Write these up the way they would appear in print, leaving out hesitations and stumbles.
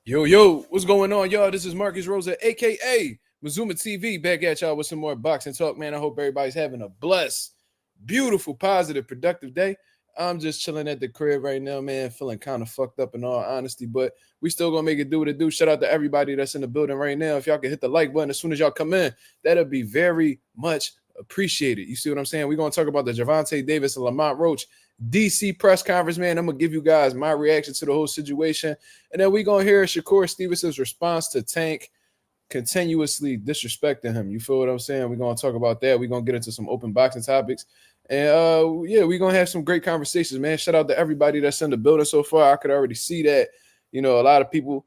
Yo, what's going on, y'all? This is Marcus Rosa, aka Mazuma TV, back at y'all with some more boxing talk, man. I hope everybody's having a blessed, beautiful, positive, productive day. I'm just chilling at the crib right now, man, feeling kind of fucked up in all honesty, but we still gonna make it do what it do. Shout out to everybody that's in the building right now. If y'all can hit the like button as soon as y'all come in, that'll be very much appreciated. You see what I'm saying? We're gonna talk about the Gervonta Davis and Lamont Roach DC press conference, man. I'm gonna give you guys my reaction to the whole situation, and then we're gonna hear Shakur Stevenson's response to Tank continuously disrespecting him. You feel what I'm saying? We're gonna talk about that. We're gonna get into some open boxing topics. And we're gonna have some great conversations, man. Shout out to everybody that's in the building so far. I could already see that, a lot of people,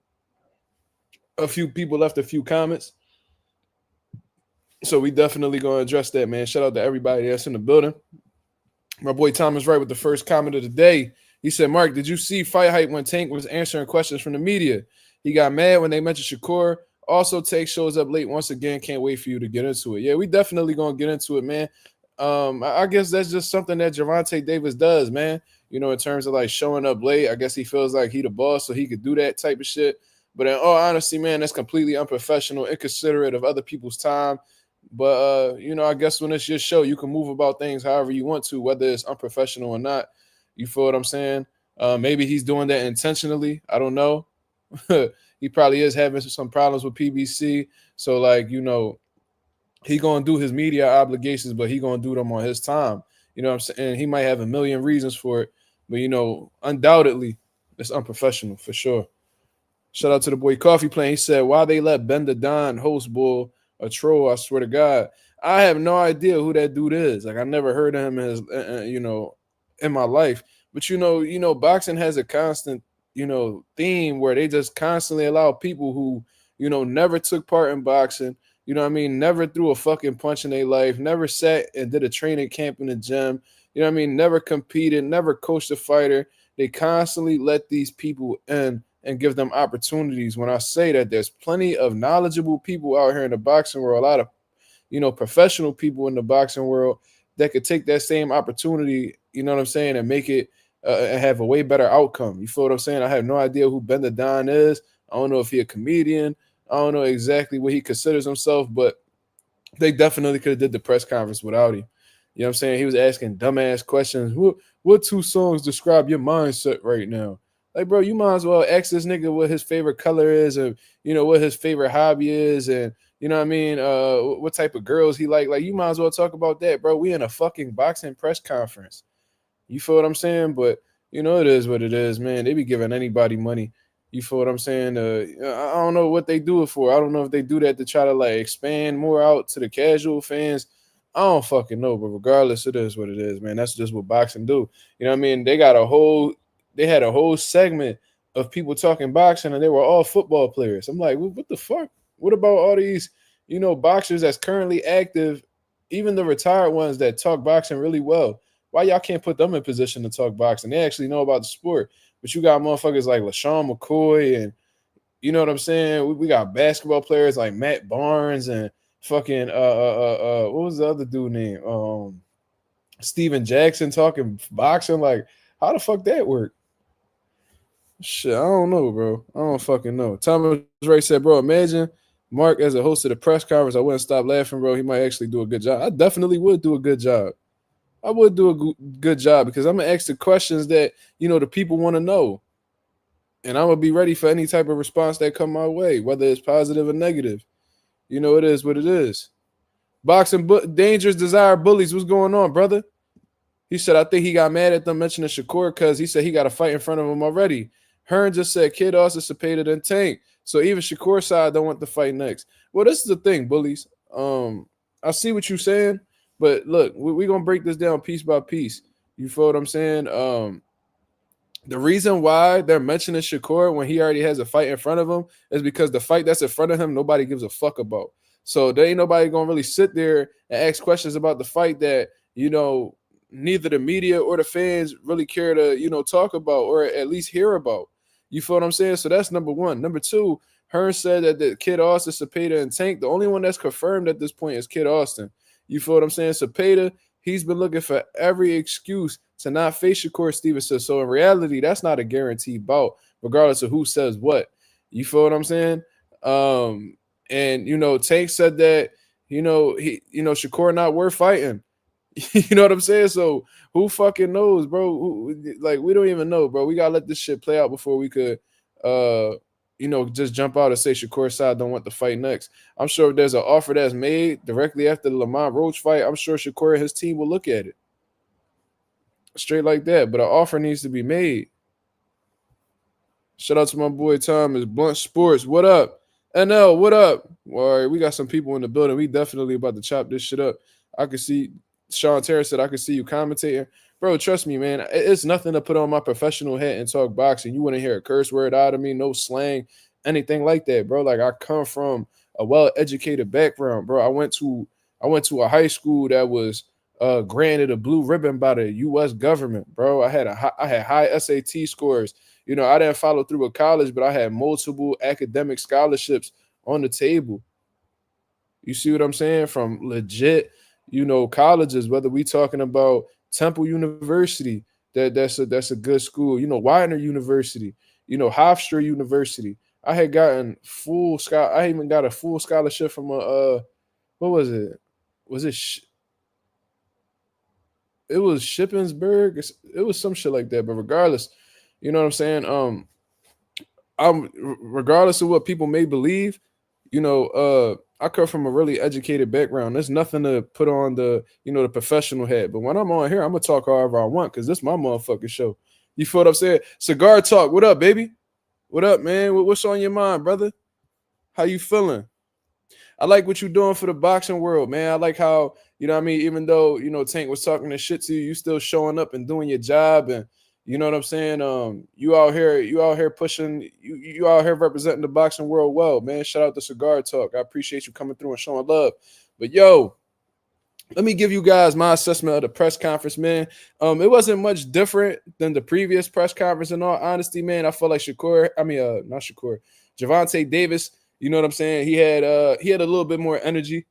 a few people left a few comments. So we definitely gonna address that, man. Shout out to everybody that's in the building. My boy Thomas right with the first comment of the day. He said, Mark, did you see Fight Hype when Tank was answering questions from the media? He got mad when they mentioned Shakur. Also, Tank shows up late once again. Can't wait for you to get into it. Yeah, we definitely going to get into it, man. I guess that's just something that Gervonta Davis does, man. In terms of like showing up late. I guess he feels like he the boss, so he could do that type of shit. But in all honesty, man, that's completely unprofessional, inconsiderate of other people's time. But, I guess when it's your show, you can move about things however you want to, whether it's unprofessional or not. You feel what I'm saying? Maybe he's doing that intentionally. I don't know. He probably is having some problems with PBC. So, he going to do his media obligations, but he going to do them on his time. You know what I'm saying? He might have a million reasons for it. But, undoubtedly, it's unprofessional for sure. Shout out to the boy Coffee Plane. He said, why they let Ben the Don host bull a troll, I swear to God. I have no idea who that dude is. Like, I never heard of him as, in my life. But, boxing has a constant, theme where they just constantly allow people who, never took part in boxing, never threw a fucking punch in their life, never sat and did a training camp in the gym, never competed, never coached a fighter. They constantly let these people in and give them opportunities. When I say that, there's plenty of knowledgeable people out here in the boxing world, a lot of, professional people in the boxing world that could take that same opportunity, and make it have a way better outcome. You feel what I'm saying? I have no idea who Ben the Don is. I don't know if he's a comedian. I don't know exactly what he considers himself, but they definitely could have did the press conference without him. You know what I'm saying? He was asking dumbass questions. What two songs describe your mindset right now? Like, bro, you might as well ask this nigga what his favorite color is, or, what his favorite hobby is, and, what type of girls he like. Like, you might as well talk about that, bro. We in a fucking boxing press conference. You feel what I'm saying? But, it is what it is, man. They be giving anybody money. You feel what I'm saying? I don't know what they do it for. I don't know if they do that to try to, like, expand more out to the casual fans. I don't fucking know, but regardless, it is what it is, man. That's just what boxing do. You know what I mean? They had a whole segment of people talking boxing, and they were all football players. I'm like, what the fuck? What about all these, boxers that's currently active, even the retired ones that talk boxing really well? Why y'all can't put them in position to talk boxing? They actually know about the sport. But you got motherfuckers like LaShawn McCoy, and you know what I'm saying? We got basketball players like Matt Barnes and fucking what was the other dude name? Steven Jackson talking boxing. Like, how the fuck that work? Shit, I don't know, bro. I don't fucking know. Thomas Ray said, bro, imagine Mark as a host of the press conference. I wouldn't stop laughing, bro. He might actually do a good job. I definitely would do a good job. I would do a good job because I'm going to ask the questions that, the people want to know. And I'm going to be ready for any type of response that come my way, whether it's positive or negative. It is what it is. Boxing dangerous desire bullies. What's going on, brother? He said, I think he got mad at them mentioning Shakur because he said he got a fight in front of him already. Hearn just said Kid Austin, Cepeda, and Tank. So even Shakur's side don't want to fight next. Well, this is the thing, bullies. I see what you're saying, but look, we're going to break this down piece by piece. You feel what I'm saying? The reason why they're mentioning Shakur when he already has a fight in front of him is because the fight that's in front of him, nobody gives a fuck about. So there ain't nobody going to really sit there and ask questions about the fight that, neither the media or the fans really care to, talk about or at least hear about. You feel what I'm saying? So that's number one. Number two, Hearn said that the Kid Austin, Cepeda, and Tank, the only one that's confirmed at this point is Kid Austin. You feel what I'm saying? Cepeda, he's been looking for every excuse to not face Shakur Stevenson. So in reality, that's not a guaranteed bout, regardless of who says what. You feel what I'm saying? And Tank said that Shakur not worth fighting. You know what I'm saying? So who fucking knows, bro? Like we don't even know, bro. We gotta let this shit play out before we could, just jump out and say Shakur side don't want to fight next. I'm sure if there's an offer that's made directly after the Lamont Roach fight, I'm sure Shakur and his team will look at it straight like that. But an offer needs to be made. Shout out to my boy Thomas Blunt Sports. What up? NL, what up? All right, we got some people in the building. We definitely about to chop this shit up. I can see Sean Terry said I can see you commentating. Bro, trust me, man. It's nothing to put on my professional hat and talk boxing. You wouldn't hear a curse word out of me, no slang, anything like that, bro. Like I come from a well-educated background, bro. I went to a high school that was granted a blue ribbon by the U.S. government, bro. I had high SAT scores. I didn't follow through with college, but I had multiple academic scholarships on the table. You see what I'm saying? From legit, colleges, whether we talking about Temple University, that's a good school. Widener University, Hofstra University. I had gotten I even got a full scholarship from what was it? It was Shippensburg. It was some shit like that. But regardless, you know what I'm saying? I'm regardless of what people may believe, I come from a really educated background. There's nothing to put on the professional hat. But when I'm on here, I'm gonna talk however I want because this is my motherfucking show. You feel what I'm saying? Cigar Talk. What up, baby? What up, man? What's on your mind, brother? How you feeling? I like what you're doing for the boxing world, man. I like how, even though, Tank was talking this shit to you, you still showing up and doing your job. And you know what I'm saying? You out here pushing, you out here representing the boxing world well, man. Shout out to Cigar Talk. I appreciate you coming through and showing love. But yo, let me give you guys my assessment of the press conference, man. It wasn't much different than the previous press conference. In all honesty, man, I felt like not Shakur, Gervonta Davis. You know what I'm saying? He had a little bit more energy.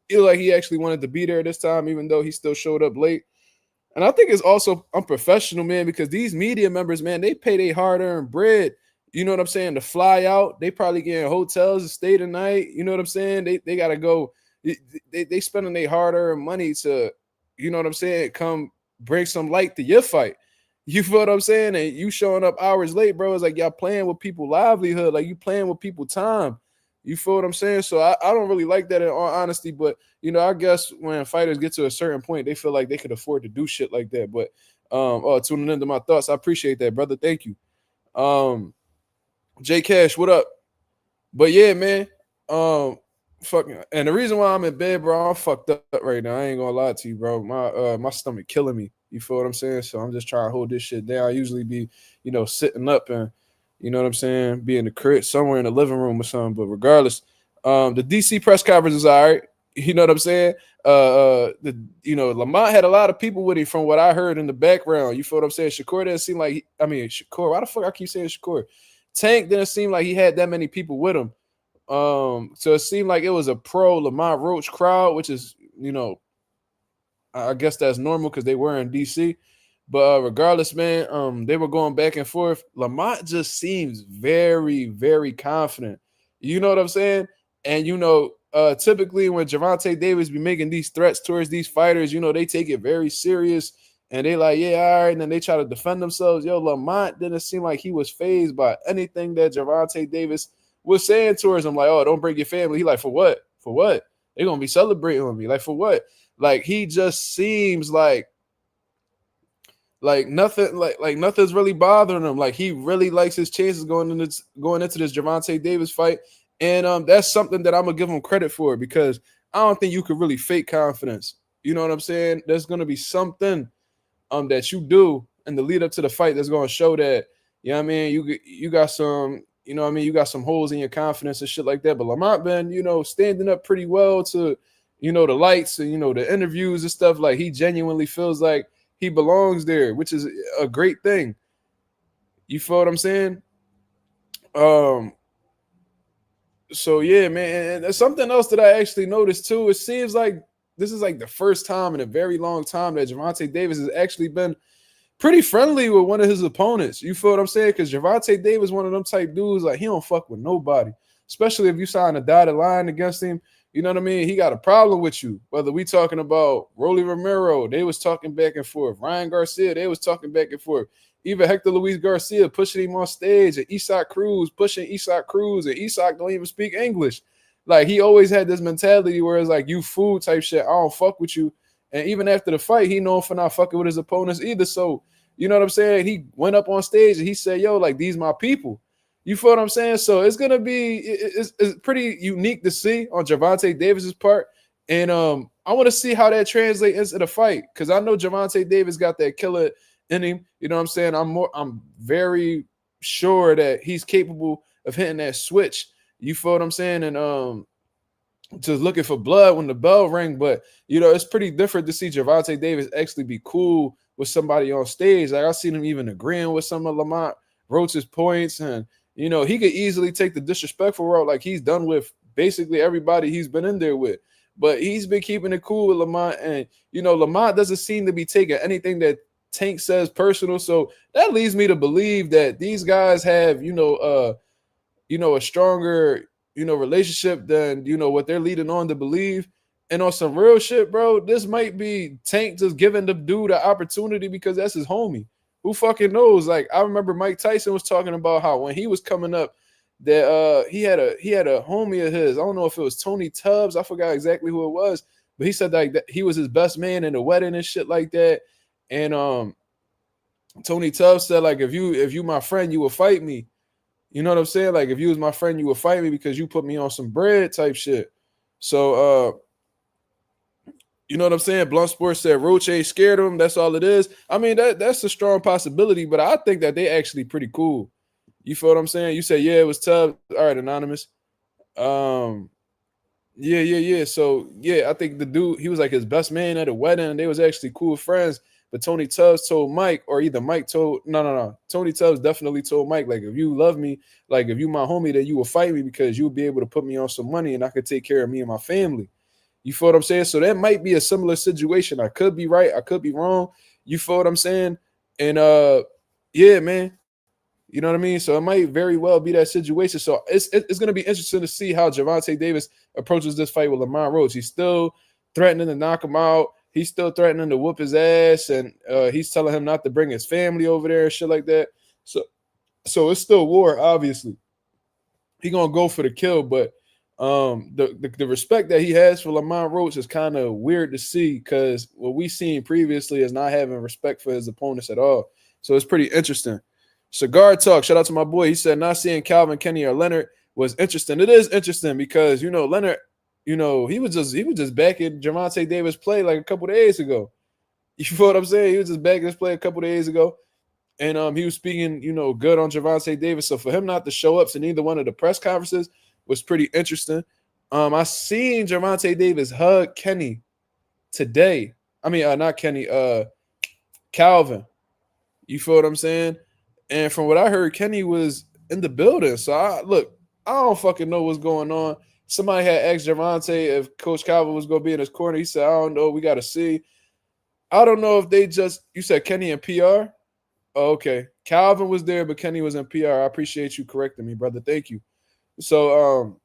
Feel like he actually wanted to be there this time, even though he still showed up late. And I think it's also unprofessional, man, because these media members, man, they pay their hard-earned bread. You know what I'm saying? To fly out, they probably get in hotels to stay the night. You know what I'm saying? They gotta go. They spending their hard-earned money to, you know what I'm saying, come bring some light to your fight. You feel what I'm saying? And you showing up hours late, bro. It's like y'all playing with people's livelihood, like you playing with people's time. You feel what I'm saying? So I don't really like that in all honesty, but I guess when fighters get to a certain point, they feel like they could afford to do shit like that. But tuning into my thoughts, I appreciate that, brother. Thank you. J Cash, what up? But yeah, man. Fucking, and the reason why I'm in bed, bro, I'm fucked up right now. I ain't gonna lie to you, bro. My stomach killing me. You feel what I'm saying? So I'm just trying to hold this shit down. I usually be, sitting up and, you know what I'm saying, be in the crib somewhere in the living room or something. But regardless, the DC press conference is all right. You know what I'm saying? Lamont had a lot of people with him from what I heard in the background. You feel what I'm saying? Shakur didn't seem like Shakur. Why the fuck I keep saying Shakur? Tank didn't seem like he had that many people with him. So it seemed like it was a pro Lamont Roach crowd, which is, I guess that's normal because they were in DC. But regardless, man, they were going back and forth. Lamont just seems very, very confident. You know what I'm saying? And, typically when Gervonta Davis be making these threats towards these fighters, they take it very serious. And they like, yeah, all right. And then they try to defend themselves. Yo, Lamont didn't seem like he was fazed by anything that Gervonta Davis was saying towards him. Like, oh, don't bring your family. He like, for what? For what? They're going to be celebrating with me. Like, for what? Like, he just seems like nothing, like nothing's really bothering him. Like, he really likes his chances going into this Gervonta Davis fight. And that's something that I'm going to give him credit for because I don't think you could really fake confidence. You know what I'm saying? There's going to be something that you do in the lead up to the fight that's going to show that, you know what I mean, you got some, you know what I mean, you got some holes in your confidence and shit like that. But Lamont been, standing up pretty well to, the lights and, the interviews and stuff. Like, he genuinely feels like he belongs there, which is a great thing. You feel what I'm saying? So yeah, man. And there's something else that I actually noticed too. It seems like this is like the first time in a very long time that Gervonta Davis has actually been pretty friendly with one of his opponents. You feel what I'm saying? Because Gervonta Davis, one of them type dudes, like he don't fuck with nobody, especially if you sign a dotted line against him. You know what I mean? He got a problem with you. Whether we talking about Rolly Romero, they was talking back and forth. Ryan Garcia, they was talking back and forth. Even Hector Luis Garcia pushing him on stage, and Isak Cruz pushing Isak Cruz, and Isak don't even speak English. Like he always had this mentality where it's like you fool type shit. I don't fuck with you. And even after the fight, he known for not fucking with his opponents either. So you know what I'm saying? He went up on stage and he said, "Yo, like these my people." You feel what I'm saying? So it's gonna be it's pretty unique to see on Gervonta Davis's part, and I want to see how that translates into the fight because I know Gervonta Davis got that killer in him. You know what I'm saying? I'm very sure that he's capable of hitting that switch. You feel what I'm saying? And just looking for blood when the bell rang, but you know it's pretty different to see Gervonta Davis actually be cool with somebody on stage. Like I seen him even agreeing with some of Lamont Roach's points, and you know he could easily take the disrespectful route, like he's done with basically everybody he's been in there with. But he's been keeping it cool with Lamont, and you know Lamont doesn't seem to be taking anything that Tank says personal. So that leads me to believe that these guys have a stronger relationship than what they're leading on to believe. And on some real shit, bro, this might be Tank just giving the dude an opportunity because that's his homie. Who fucking knows? Like I remember Mike Tyson was talking about how when he was coming up, that he had a homie of his. I don't know if it was Tony Tubbs. I forgot exactly who it was, but he said like that he was his best man in the wedding and shit like that. And Tony Tubbs said like if you my friend, you will fight me. You know what I'm saying? Like if you was my friend, you would fight me because you put me on some bread type shit. So you know what I'm saying? Blunt Sports said Roach ain't scared of him. That's all it is. I mean, that's a strong possibility, but I think that they actually pretty cool. You feel what I'm saying? You say, yeah, it was Tubbs. All right, Anonymous. Yeah. So yeah, I think the dude, he was like his best man at a wedding, and they was actually cool friends. But Tony Tubbs told Mike, or either Mike told no. Tony Tubbs definitely told Mike, like, if you love me, like if you my homie, then you will fight me because you'll be able to put me on some money and I could take care of me and my family. You feel what I'm saying? So that might be a similar situation. I could be right, I could be wrong. You feel what I'm saying? And yeah, man. You know what I mean? So it might very well be that situation. So it's going to be interesting to see how Gervonta Davis approaches this fight with Lamont Roach. He's still threatening to knock him out. He's still threatening to whoop his ass, and he's telling him not to bring his family over there and shit like that. So it's still war, obviously. He gonna go for the kill, but the respect that he has for Lamont Roach is kind of weird to see because what we seen previously is not having respect for his opponents at all. So it's pretty interesting. Cigar Talk, shout out to my boy. He said not seeing Calvin, Kenny, or Leonard was interesting. It is interesting because Leonard, he was just back in Gervonta Davis' play like a couple days ago. You feel what I'm saying? He was just back in his play a couple days ago, and he was speaking good on Gervonta Davis. So for him not to show up to neither one of the press conferences was pretty interesting. I seen Gervonta Davis hug Kenny today. I mean, not Kenny, Calvin. You feel what I'm saying? And from what I heard, Kenny was in the building. So I don't fucking know what's going on. Somebody had asked Gervonta if Coach Calvin was going to be in his corner. He said, I don't know. We got to see. I don't know if you said Kenny and PR? Oh, okay. Calvin was there, but Kenny was in PR. I appreciate you correcting me, brother. Thank you. So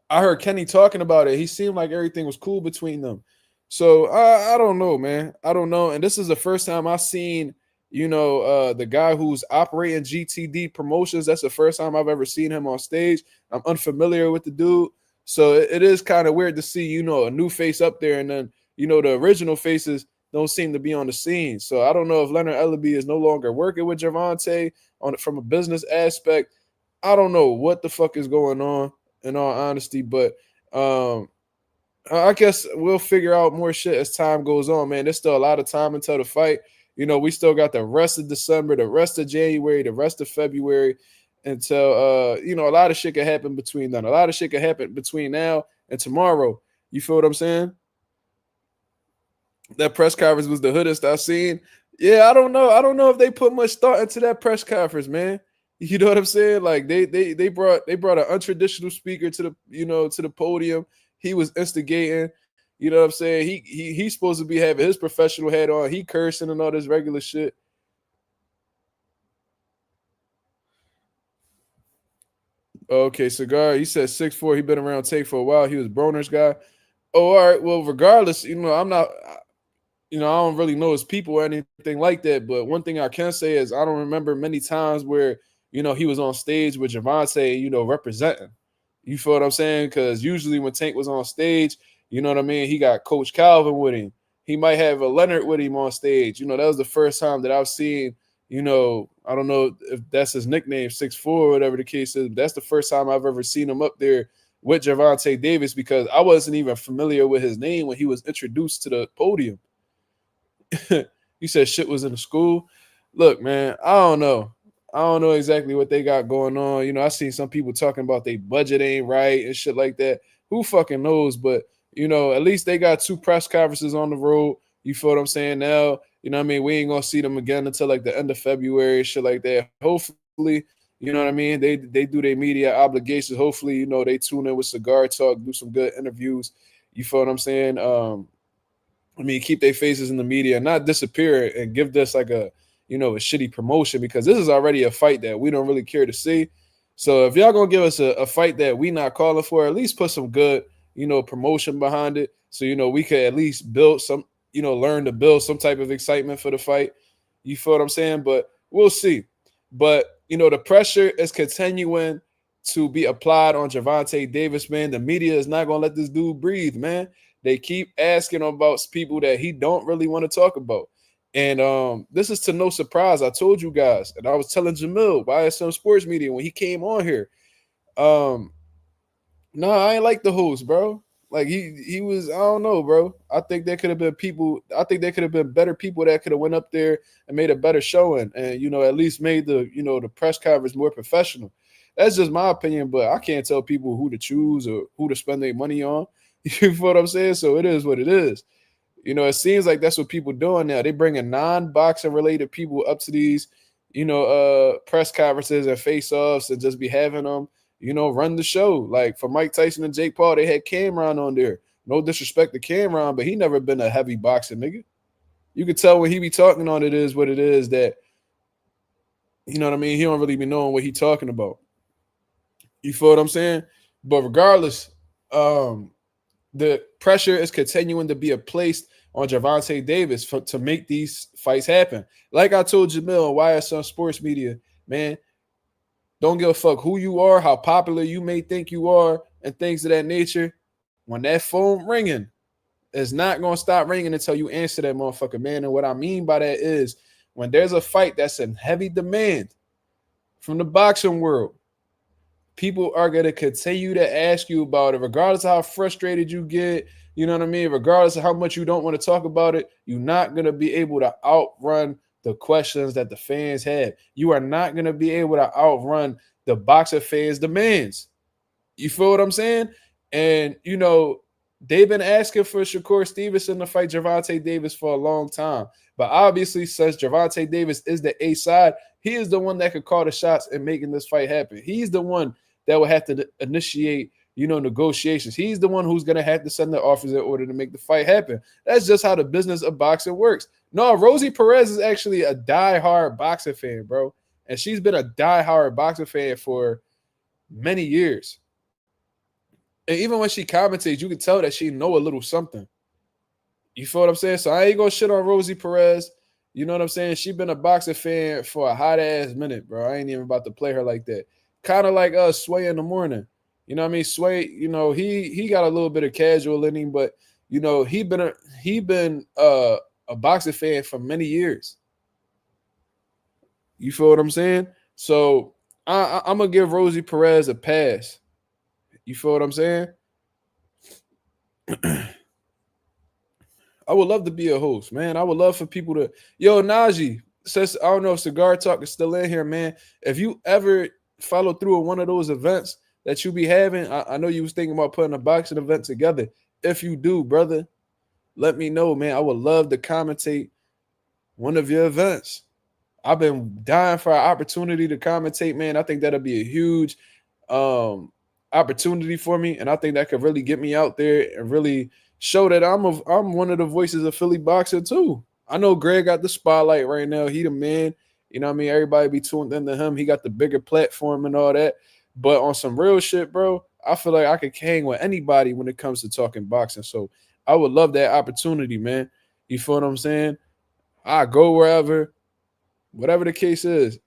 I heard Kenny talking about it. He seemed like everything was cool between them. So I don't know, man. I don't know. And this is the first time I've seen the guy who's operating GTD Promotions. That's the first time I've ever seen him on stage. I'm unfamiliar with the dude. So it is kind of weird to see, a new face up there. And then, the original faces don't seem to be on the scene. So I don't know if Leonard Ellaby is no longer working with Gervonta from a business aspect. I don't know what the fuck is going on, in all honesty. But I guess we'll figure out more shit as time goes on, man. There's still a lot of time until the fight. We still got the rest of December, the rest of January, the rest of February until, a lot of shit can happen between then. A lot of shit can happen between now and tomorrow. You feel what I'm saying? That press conference was the hoodest I've seen. Yeah, I don't know. I don't know if they put much thought into that press conference, man. You know what I'm saying? Like they brought an untraditional speaker to the podium. He was instigating. You know what I'm saying? He's supposed to be having his professional hat on. He cursing and all this regular shit. Okay, Cigar. He said 6'4". He been around Take for a while. He was Broner's guy. Oh, all right. Well, regardless, I'm not. I don't really know his people or anything like that. But one thing I can say is I don't remember many times where he was on stage with Gervonta, representing. You feel what I'm saying? Because usually when Tank was on stage, you know what I mean. He got Coach Calvin with him. He might have a Leonard with him on stage. That was the first time that I've seen. I don't know if that's his nickname, 6'4", or whatever the case is. That's the first time I've ever seen him up there with Gervonta Davis because I wasn't even familiar with his name when he was introduced to the podium. You said shit was in the school. Look, man, I don't know. I don't know exactly what they got going on. I seen some people talking about they budget ain't right and shit like that. Who fucking knows? But, at least they got 2 press conferences on the road. You feel what I'm saying? Now, what I mean? We ain't going to see them again until like the end of February, shit like that. Hopefully, you know what I mean? They do their media obligations. Hopefully, they tune in with Cigar Talk, do some good interviews. You feel what I'm saying? Keep their faces in the media, not disappear and give this like a shitty promotion because this is already a fight that we don't really care to see. So if y'all gonna give us a fight that we not calling for, at least put some good, promotion behind it. So, we could at least build some, learn to build some type of excitement for the fight. You feel what I'm saying? But we'll see. But, the pressure is continuing to be applied on Gervonta Davis, man. The media is not gonna let this dude breathe, man. They keep asking about people that he don't really want to talk about. And this is to no surprise. I told you guys, and I was telling Jamil via some sports media when he came on here. No, I ain't like the host, bro. Like he was, I don't know, bro. I think there could have been people. I think there could have been better people that could have went up there and made a better showing, and at least made the the press conference more professional. That's just my opinion, but I can't tell people who to choose or who to spend their money on. You feel what I'm saying? So it is what it is. It seems like that's what people doing now. They bringing non-boxing related people up to these, press conferences and face-offs and just be having them, run the show. Like for Mike Tyson and Jake Paul, they had Cameron on there. No disrespect to Cameron, but he never been a heavy boxing nigga. You could tell when he be talking on it is what it is that, he don't really be knowing what he talking about. You feel what I'm saying? But regardless, the pressure is continuing to be placed on Gervonta Davis to make these fights happen. Like I told Jamil on YSL Sports Media, man, don't give a fuck who you are, how popular you may think you are, and things of that nature. When that phone ringing, it's not going to stop ringing until you answer that motherfucker, man. And what I mean by that is when there's a fight that's in heavy demand from the boxing world, people are going to continue to ask you about it, regardless of how frustrated you get. You know what I mean? Regardless of how much you don't want to talk about it, you're not going to be able to outrun the questions that the fans have. You are not going to be able to outrun the boxer fans' demands. You feel what I'm saying? And, they've been asking for Shakur Stevenson to fight Gervonta Davis for a long time. But obviously, since Gervonta Davis is the A side, he is the one that could call the shots in making this fight happen. He's the one that will have to initiate, negotiations. He's the one who's going to have to send the offers in order to make the fight happen. That's just how the business of boxing works. No, Rosie Perez is actually a diehard boxing fan, bro. And she's been a diehard boxing fan for many years. And even when she commentates, you can tell that she know a little something. You feel what I'm saying? So I ain't going to shit on Rosie Perez. You know what I'm saying? She been a boxing fan for a hot-ass minute, bro. I ain't even about to play her like that. Kind of like us, Sway in the morning. You know what I mean? Sway, he got a little bit of casual in him, but, he been a boxing fan for many years. You feel what I'm saying? So I'm going to give Rosie Perez a pass. You feel what I'm saying? I would love to be a host, man. I would love for people to... Yo, Najee says, I don't know if Cigar Talk is still in here, man. If you ever follow through with one of those events that you be having, I know you was thinking about putting a boxing event together. If you do, brother, let me know, man. I would love to commentate one of your events. I've been dying for an opportunity to commentate, man. I think that'll be a huge opportunity for me, and I think that could really get me out there and really show that I'm one of the voices of Philly boxing too. I know Greg got the spotlight right now. He the man. You know what I mean? Everybody be tuned into him. He got the bigger platform and all that. But on some real shit, bro, I feel like I could hang with anybody when it comes to talking boxing. So I would love that opportunity, man. You feel what I'm saying? I go wherever, whatever the case is.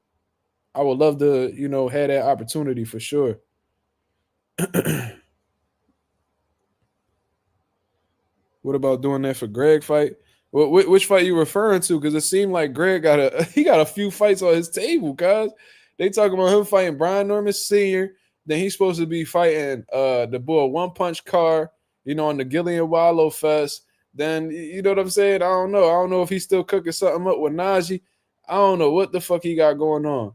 I would love to, have that opportunity for sure. What about doing that for Greg fight? Which fight you referring to? Because it seemed like Greg he got a few fights on his table, guys. They talking about him fighting Brian Norman Sr. Then he's supposed to be fighting the boy One Punch Car, on the Gillian Wallow Fest. Then you know what I'm saying? I don't know. I don't know if he's still cooking something up with Najee. I don't know what the fuck he got going on.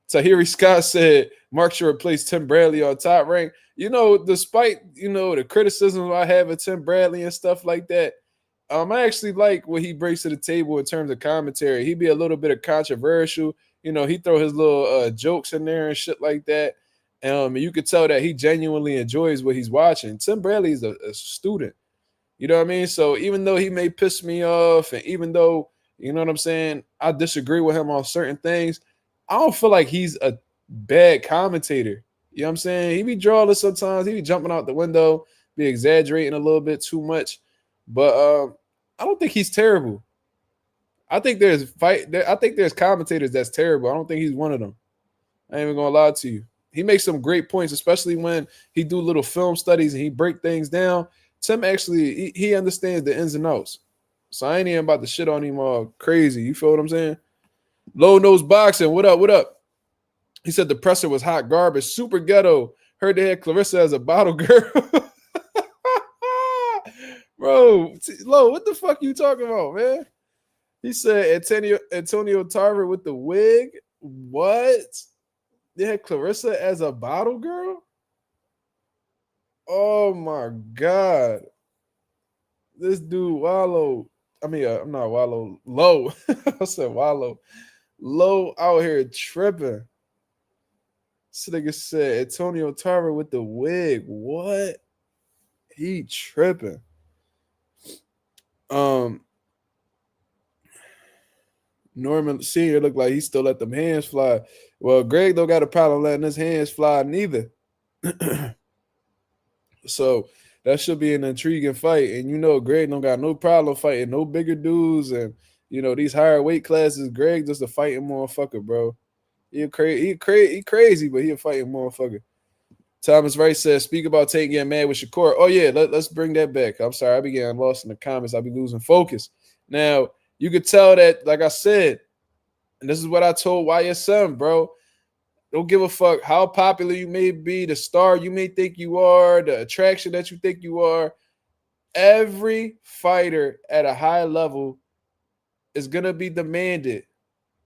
Tahiri Scott said Mark should replace Tim Bradley on Top Rank. Despite, the criticisms I have of Tim Bradley and stuff like that, I actually like what he brings to the table in terms of commentary. He be a little bit of controversial. He throw his little jokes in there and shit like that. And you could tell that he genuinely enjoys what he's watching. Tim Bradley is a student. You know what I mean? So even though he may piss me off, and even though, you know what I'm saying, I disagree with him on certain things, I don't feel like he's a bad commentator. You know what I'm saying? He be drawing sometimes. He be jumping out the window, be exaggerating a little bit too much. But I don't think he's terrible. I think there's commentators that's terrible. I don't think he's one of them. I ain't even gonna lie to you. He makes some great points, especially when he do little film studies and he break things down. Tim actually he understands the ins and outs. So I ain't even about to shit on him all crazy. You feel what I'm saying? Low nose boxing. What up? What up? He said the presser was hot garbage. Super ghetto. Heard they had Clarissa as a bottle girl. Bro, Low, what the fuck you talking about, man? He said Antonio Tarver with the wig. What? They had Clarissa as a bottle girl? Oh my God. This dude, Wallow. I'm not Wallow. Low. I said Wallow. Low out here tripping. This nigga said Antonio Tarver with the wig. What? He tripping. Norman Sr. looked like he still let them hands fly. Well, Greg don't got a problem letting his hands fly neither. So that should be an intriguing fight. And Greg don't got no problem fighting no bigger dudes and these higher weight classes. Greg just a fighting motherfucker, bro. He crazy, but he a fighting motherfucker. Thomas Wright says, speak about taking getting mad with Shakur. Oh, yeah, let's bring that back. I'm sorry, I be getting lost in the comments. I be losing focus. Now, you could tell that, like I said, and this is what I told YSM, bro. Don't give a fuck how popular you may be, the star you may think you are, the attraction that you think you are. Every fighter at a high level is going to be demanded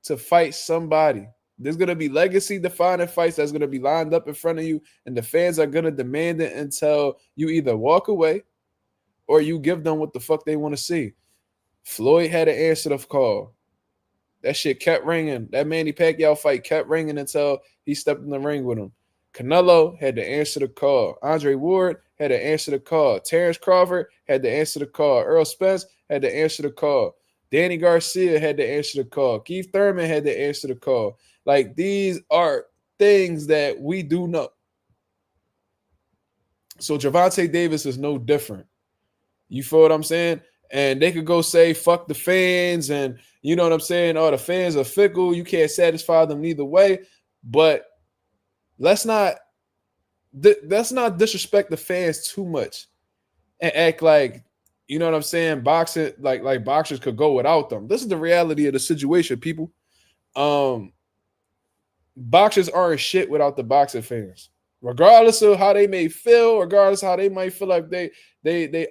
to fight somebody. There's going to be legacy-defining fights that's going to be lined up in front of you, and the fans are going to demand it until you either walk away or you give them what the fuck they want to see. Floyd had to answer the call. That shit kept ringing. That Manny Pacquiao fight kept ringing until he stepped in the ring with him. Canelo had to answer the call. Andre Ward had to answer the call. Terrence Crawford had to answer the call. Earl Spence had to answer the call. Danny Garcia had to answer the call. Keith Thurman had to answer the call. Like, these are things that we do know. So Gervonta Davis is no different. You feel what I'm saying? And they could go say, fuck the fans, and you know what I'm saying? Oh, the fans are fickle. You can't satisfy them neither way. But let's not disrespect the fans too much and act like, you know what I'm saying, boxing, like boxers could go without them. This is the reality of the situation, people. Boxers aren't shit without the boxing fans. Regardless of how they may feel, regardless of how they might feel like they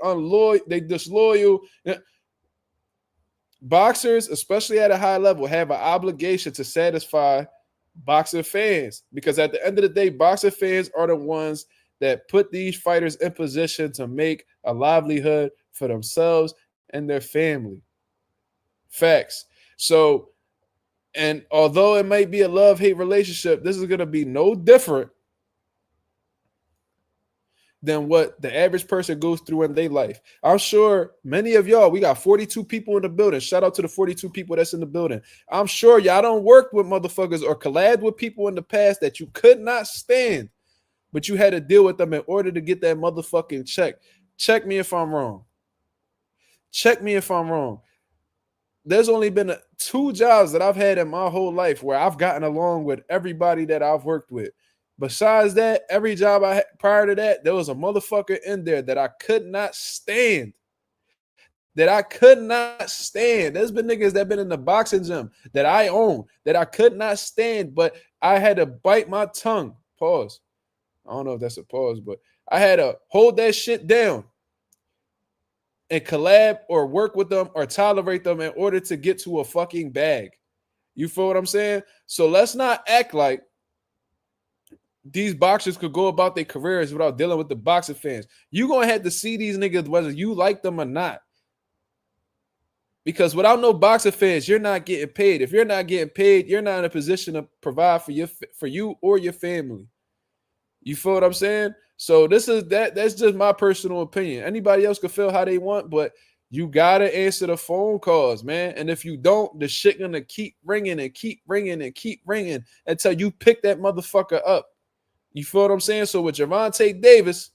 unloyal, they disloyal. Boxers, especially at a high level, have an obligation to satisfy boxing fans, because at the end of the day, boxing fans are the ones that put these fighters in position to make a livelihood for themselves and their family. Facts. So, and although it might be a love-hate relationship, this is going to be no different than what the average person goes through in their life. I'm sure many of y'all, we got 42 people in the building. Shout out to the 42 people that's in the building. I'm sure y'all don't work with motherfuckers or collab with people in the past that you could not stand, but you had to deal with them in order to get that motherfucking check. Check me if I'm wrong. Check me if I'm wrong. There's only been 2 jobs that I've had in my whole life where I've gotten along with everybody that I've worked with. Besides that, every job I had prior to that, there was a motherfucker in there that I could not stand. There's been niggas that been in the boxing gym that I own that I could not stand, but I had to bite my tongue. Pause. I don't know if that's a pause, but I had to hold that shit down and collab or work with them or tolerate them in order to get to a fucking bag. You feel what I'm saying? So let's not act like these boxers could go about their careers without dealing with the boxing fans. You're going to have to see these niggas whether you like them or not. Because without no boxing fans, you're not getting paid. If you're not getting paid, you're not in a position to provide for you or your family. You feel what I'm saying? So that's just my personal opinion. Anybody else can feel how they want, but you gotta answer the phone calls, man. And if you don't, the shit gonna keep ringing and keep ringing and keep ringing until you pick that motherfucker up. You feel what I'm saying? So with Gervonta Davis,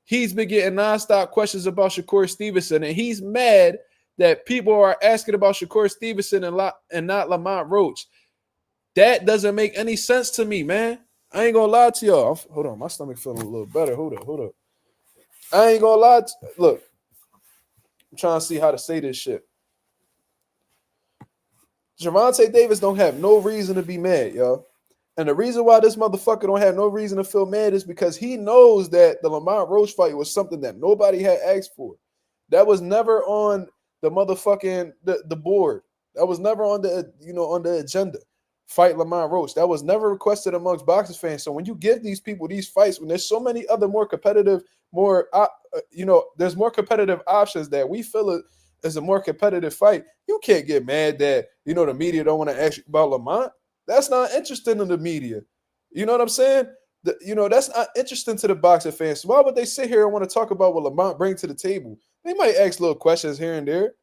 he's been getting nonstop questions about Shakur Stevenson, and he's mad that people are asking about Shakur Stevenson and not Lamont Roach. That doesn't make any sense to me, man. I ain't gonna lie to y'all. Hold on, my stomach feeling a little better. Hold up. I ain't gonna lie. Look, I'm trying to see how to say this shit. Gervonta Davis don't have no reason to be mad, y'all. And the reason why this motherfucker don't have no reason to feel mad is because he knows that the Lamont Roach fight was something that nobody had asked for. That was never on the motherfucking the board. That was never on the agenda. Fight Lamont Roach. That was never requested amongst boxing fans. So when you give these people these fights, when there's so many other more competitive, there's more competitive options that we feel is a more competitive fight, you can't get mad that, the media don't want to ask you about Lamont. That's not interesting to the media. You know what I'm saying? That's not interesting to the boxing fans. So why would they sit here and want to talk about what Lamont brings to the table? They might ask little questions here and there.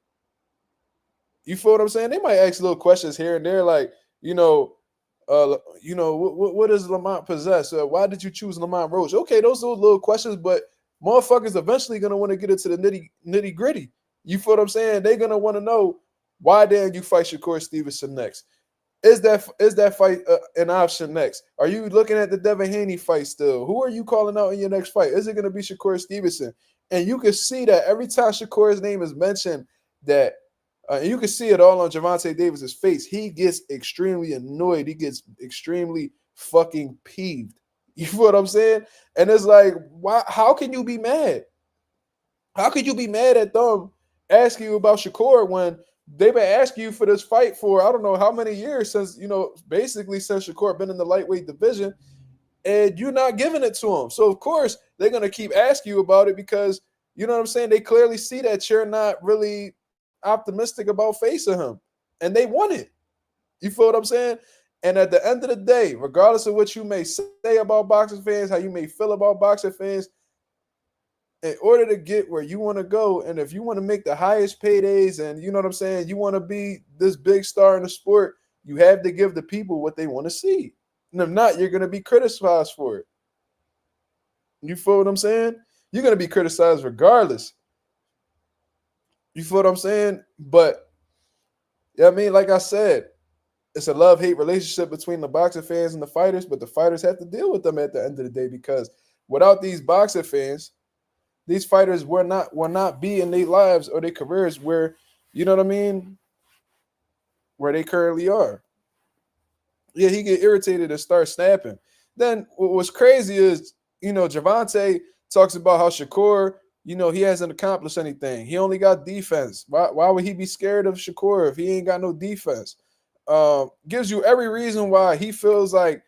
You feel what I'm saying? They might ask little questions here and there, like, what does Lamont possess? Why did you choose Lamont Roach? Okay, those are little questions, but motherfuckers eventually gonna want to get into the nitty gritty. You feel what I'm saying? They're gonna want to know, why didn't you fight Shakur Stevenson next? Is that fight an option next? Are you looking at the Devin Haney fight still? Who are you calling out in your next fight? Is it gonna be Shakur Stevenson? And you can see that every time Shakur's name is mentioned, that you can see it all on Gervonta Davis's face. He gets extremely annoyed. He gets extremely fucking peeved. You feel what I'm saying? And it's like, why? How can you be mad? How could you be mad at them asking you about Shakur when they've been asking you for this fight for I don't know how many years, since basically since Shakur been in the lightweight division, and you're not giving it to them. So of course they're gonna keep asking you about it because you know what I'm saying. They clearly see that you're not really optimistic about facing him, and they want it. You feel what I'm saying? And at the end of the day, regardless of what you may say about boxing fans, how you may feel about boxing fans, in order to get where you want to go, and if you want to make the highest paydays, and you know what I'm saying, you want to be this big star in the sport, you have to give the people what they want to see. And if not, you're going to be criticized for it. You feel what I'm saying? You're going to be criticized regardless. You feel what I'm saying? But, I mean, like I said, it's a love-hate relationship between the boxing fans and the fighters, but the fighters have to deal with them at the end of the day, because without these boxing fans, these fighters will not be in their lives or their careers where, you know what I mean, where they currently are. Yeah, he get irritated and start snapping. Then what's crazy is, Gervonta talks about how Shakur, he hasn't accomplished anything. He only got defense. Why would he be scared of Shakur if he ain't got no defense? Gives you every reason why he feels like,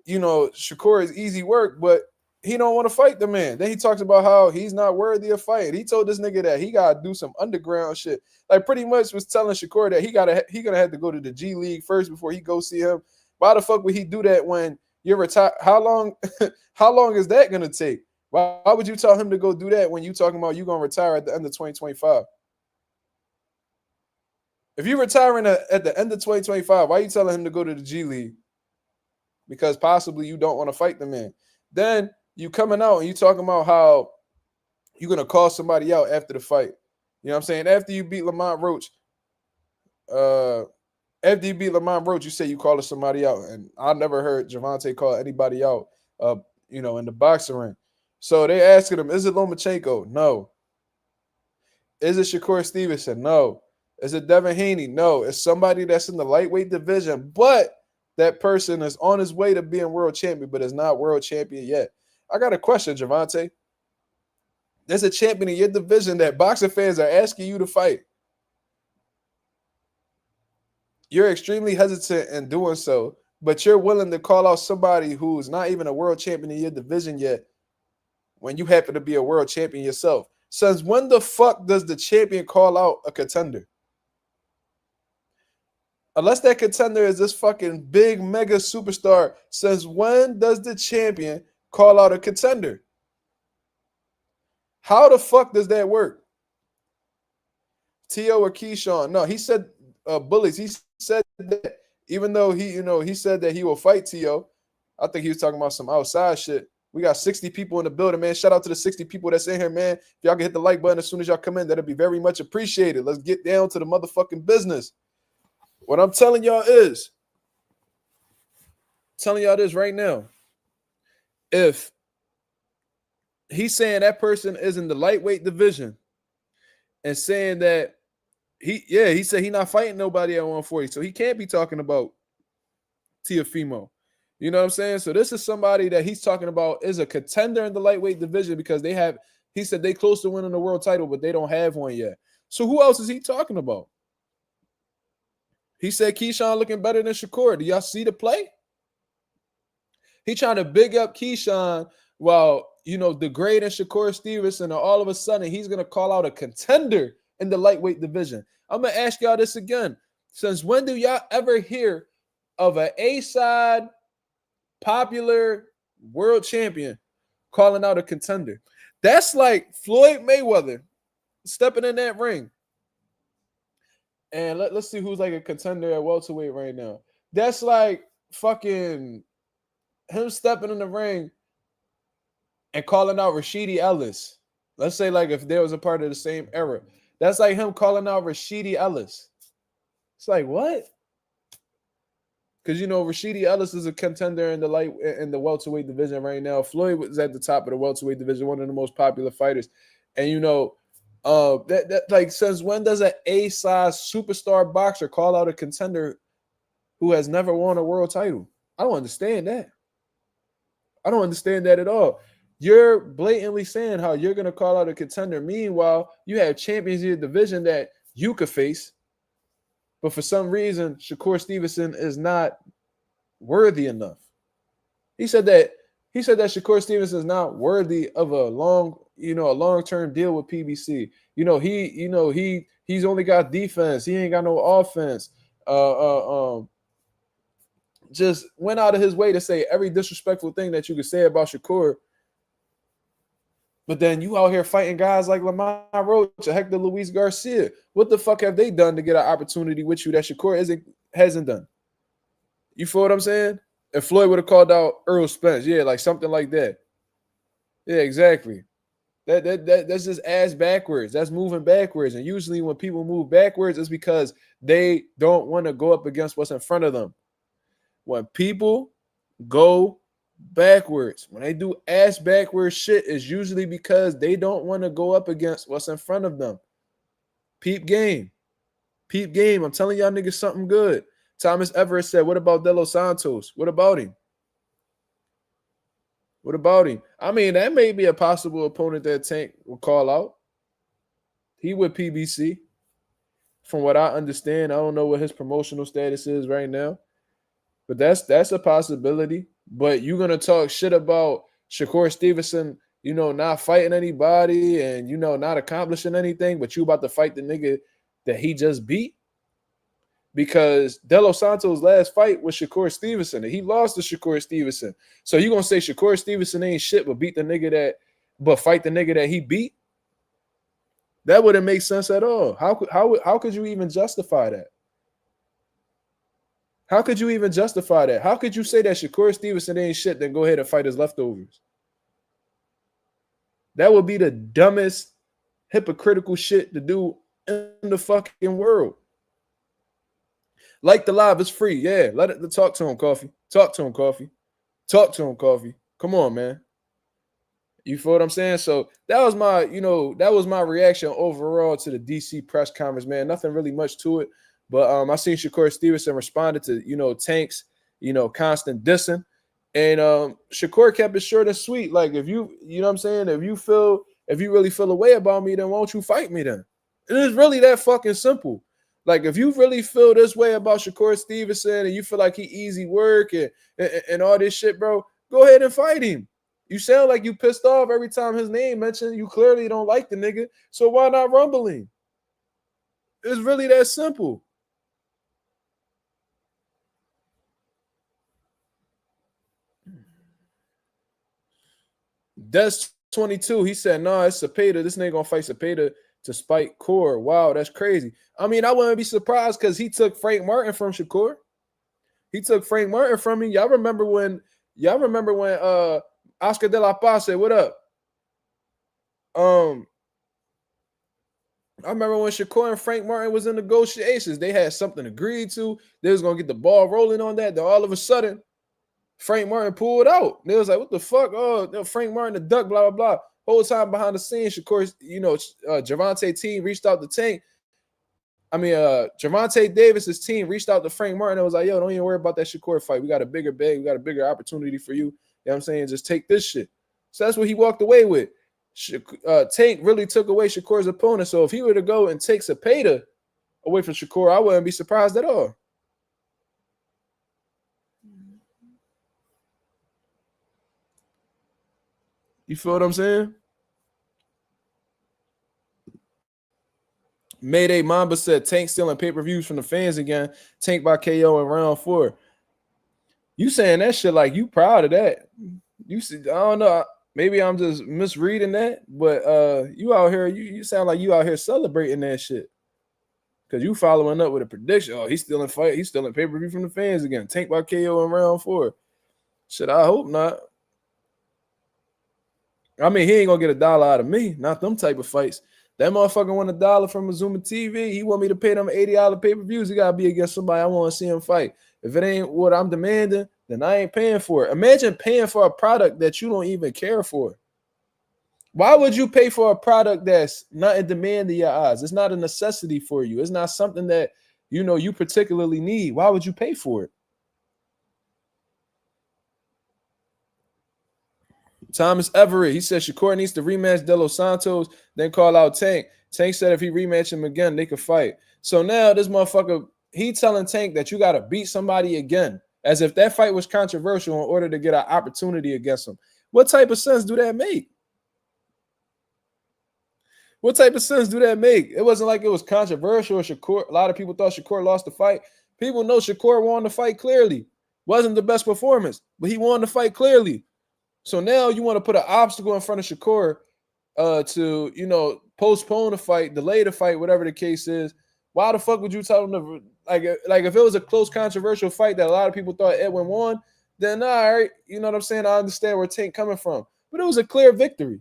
Shakur is easy work, but he don't want to fight the man. Then he talks about how he's not worthy of fighting. He told this nigga that he gotta do some underground shit. Like pretty much was telling Shakur that he gonna have to go to the G League first before he go see him. Why the fuck would he do that when you're retired? How long is that gonna take? Why would you tell him to go do that when you talking about you gonna retire at the end of 2025? If you're retiring at the end of 2025, why are you telling him to go to the G League? Because possibly you don't want to fight the man. Then you coming out and you talking about how you're gonna call somebody out after the fight. You know what I'm saying? After you beat Lamont Roach, you say you calling somebody out, and I never heard Gervonta call anybody out. In the boxing ring. So they asking him, is it Lomachenko? No. Is it Shakur Stevenson? No. Is it Devin Haney? No. It's somebody that's in the lightweight division, but that person is on his way to being world champion, but is not world champion yet. I got a question, Gervonta. There's a champion in your division that boxing fans are asking you to fight. You're extremely hesitant in doing so, but you're willing to call out somebody who's not even a world champion in your division yet when you happen to be a world champion yourself. Since when the fuck does the champion call out a contender? Unless that contender is this fucking big mega superstar, since when does the champion call out a contender? How the fuck does that work? T.O. or Keyshawn? No, he said bullies. He said that even though he said that he will fight T.O., I think he was talking about some outside shit. We got 60 people in the building, man. Shout out to the 60 people that's in here, man. If y'all can hit the like button as soon as y'all come in, that'll be very much appreciated. Let's get down to the motherfucking business. What I'm telling y'all is, right now, if he's saying that person is in the lightweight division and saying that he said he not fighting nobody at 140, so he can't be talking about Teofimo. You know what I'm saying? So this is somebody that he's talking about is a contender in the lightweight division because he said they close to winning the world title, but they don't have one yet. So who else is he talking about? He said Keyshawn looking better than Shakur. Do y'all see the play? He trying to big up Keyshawn while, degrading Shakur Stevenson, and all of a sudden he's going to call out a contender in the lightweight division. I'm going to ask y'all this again. Since when do y'all ever hear of an A-side popular world champion calling out a contender? That's like Floyd Mayweather stepping in that ring. And let's see who's like a contender at welterweight right now. That's like fucking him stepping in the ring and calling out Rashidi Ellis. Let's say like if there was a part of the same era. That's like him calling out Rashidi Ellis. It's like, what? Because, Rashidi Ellis is a contender in the welterweight division right now. Floyd was at the top of the welterweight division, one of the most popular fighters. And, since when does an A-size superstar boxer call out a contender who has never won a world title? I don't understand that. I don't understand that at all. You're blatantly saying how you're going to call out a contender. Meanwhile, you have champions in your division that you could face. But for some reason, Shakur Stevenson is not worthy enough. He said that Shakur Stevenson is not worthy of a long-term deal with PBC. He's only got defense. He ain't got no offense. Just went out of his way to say every disrespectful thing that you could say about Shakur. But then you out here fighting guys like Lamont Roach or Hector Luis Garcia. What the fuck have they done to get an opportunity with you that Shakur hasn't done? You feel what I'm saying? If Floyd would have called out Earl Spence, yeah, like something like that. Yeah, exactly. That's just ass backwards. That's moving backwards. And usually when people move backwards, it's because they don't want to go up against what's in front of them. When people go backwards, when they do ass backwards shit, is usually because they don't want to go up against what's in front of them. Peep game. I'm telling y'all niggas something good. Thomas Everett said, what about De Los Santos? What about him? I mean, that may be a possible opponent that Tank will call out. He with PBC. From what I understand, I don't know what his promotional status is right now. But that's a possibility. But you're going to talk shit about Shakur Stevenson, not fighting anybody and, not accomplishing anything, but you about to fight the nigga that he just beat? Because De Los Santos' last fight was Shakur Stevenson, and he lost to Shakur Stevenson. So you're going to say Shakur Stevenson ain't shit, but beat the nigga but fight the nigga that he beat? That wouldn't make sense at all. How could you even justify that? How could you even justify that? How could you say that Shakur Stevenson ain't shit, then go ahead and fight his leftovers? That would be the dumbest, hypocritical shit to do in the fucking world. Like the live, it's free. Yeah, talk to him, Coffee. Talk to him, Coffee. Talk to him, Coffee. Come on, man. You feel what I'm saying? So that was my reaction overall to the DC press conference, man. Nothing really much to it. But I seen Shakur Stevenson responded to, Tank's, constant dissing. And Shakur kept it short and sweet. Like, if you know what I'm saying? If you really feel a way about me, then won't you fight me then? It is really that fucking simple. Like, if you really feel this way about Shakur Stevenson and you feel like he easy work and all this shit, bro, go ahead and fight him. You sound like you pissed off every time his name mentioned. You clearly don't like the nigga. So why not rumble him? It's really that simple. That's 22. He said, "No, it's Cepeda. This nigga gonna fight Cepeda to spite Core." Wow, that's crazy. I mean, I wouldn't be surprised because he took Frank Martin from Shakur. He took Frank Martin from me. Y'all remember when Oscar De La Paz said, "What up?" I remember when Shakur and Frank Martin was in negotiations. They had something agreed to. They was gonna get the ball rolling on that. Then all of a sudden, Frank Martin pulled out. They was like, "What the fuck?" Oh, Frank Martin the duck, blah, blah, blah. Whole time behind the scenes, Shakur, Gervonta team reached out to Tank. Gervonta Davis's team reached out to Frank Martin and was like, "Yo, don't even worry about that Shakur fight. We got a bigger bag. We got a bigger opportunity for you. You know what I'm saying? Just take this shit." So that's what he walked away with. Tank really took away Shakur's opponent. So if he were to go and take Cepeda away from Shakur, I wouldn't be surprised at all. You feel what I'm saying? Mayday Mamba said Tank stealing pay-per-views from the fans again. Tank by KO in round 4. You saying that shit like you proud of that. You see, I don't know. Maybe I'm just misreading that, but you out here, you sound like you out here celebrating that shit. Because you following up with a prediction. Oh, he's stealing pay-per-view from the fans again. Tank by KO in round 4. Shit, I hope not. I mean, he ain't gonna get $1 out of me. Not them type of fights. That motherfucker want $1 from MarkMazuma TV. He want me to pay them $80 pay-per-views. He gotta be against somebody I want to see him fight. If it ain't what I'm demanding, then I ain't paying for it. Imagine paying for a product that you don't even care for. Why would you pay for a product that's not in demand in your eyes? It's not a necessity for you. It's not something that you particularly need. Why would you pay for it? Thomas Everett, he said Shakur needs to rematch De Los Santos, then call out Tank. Tank said if he rematch him again, they could fight. So now this motherfucker, he telling Tank that you got to beat somebody again, as if that fight was controversial in order to get an opportunity against him. What type of sense do that make? What type of sense do that make? It wasn't like it was controversial. Shakur, a lot of people thought Shakur lost the fight. People know Shakur won the fight clearly. Wasn't the best performance, but he won the fight clearly. So now you want to put an obstacle in front of Shakur to, postpone the fight, delay the fight, whatever the case is. Why the fuck would you tell him to, like if it was a close, controversial fight that a lot of people thought Edwin won, then all right, you know what I'm saying? I understand where Tank coming from. But it was a clear victory.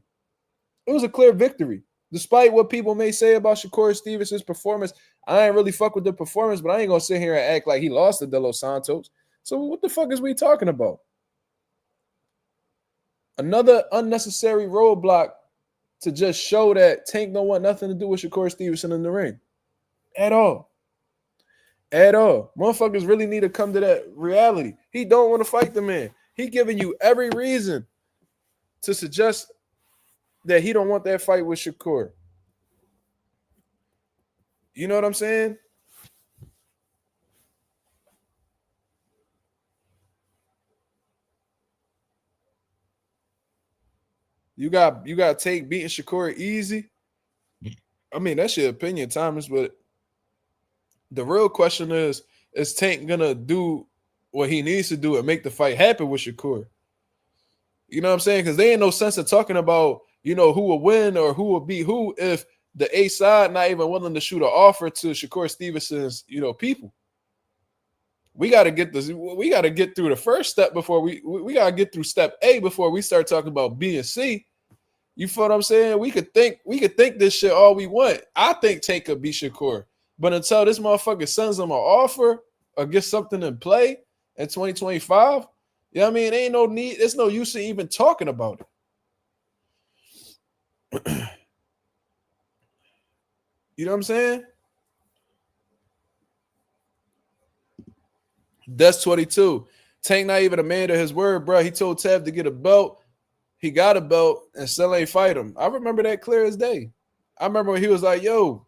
It was a clear victory. Despite what people may say about Shakur Stevenson's performance, I ain't really fuck with the performance, but I ain't going to sit here and act like he lost to De Los Santos. So what the fuck is we talking about? Another unnecessary roadblock to just show that Tank don't want nothing to do with Shakur Stevenson in the ring. At all. At all. Motherfuckers really need to come to that reality. He don't want to fight the man. He giving you every reason to suggest that he don't want that fight with Shakur. You know what I'm saying? You got Tank beating Shakur easy. I mean, that's your opinion, Thomas, but the real question is Tank gonna do what he needs to do and make the fight happen with Shakur? You know what I'm saying? Because there ain't no sense of talking about, who will win or who will be who if the A side not even willing to shoot an offer to Shakur Stevenson's, people. We got to get this. We got to get through the first step before we got to get through step A before we start talking about B and C. You feel what I'm saying? We could think this shit all we want. I think Tank could beat Shakur, but until this motherfucker sends him an offer or gets something in play in 2025, ain't no need. There's no use in even talking about it. You know what I'm saying? That's 22. Tank not even a man to his word, bro. He told Tev to get a belt. He got a belt and still ain't fight him. I remember that clear as day. I remember when he was like, yo,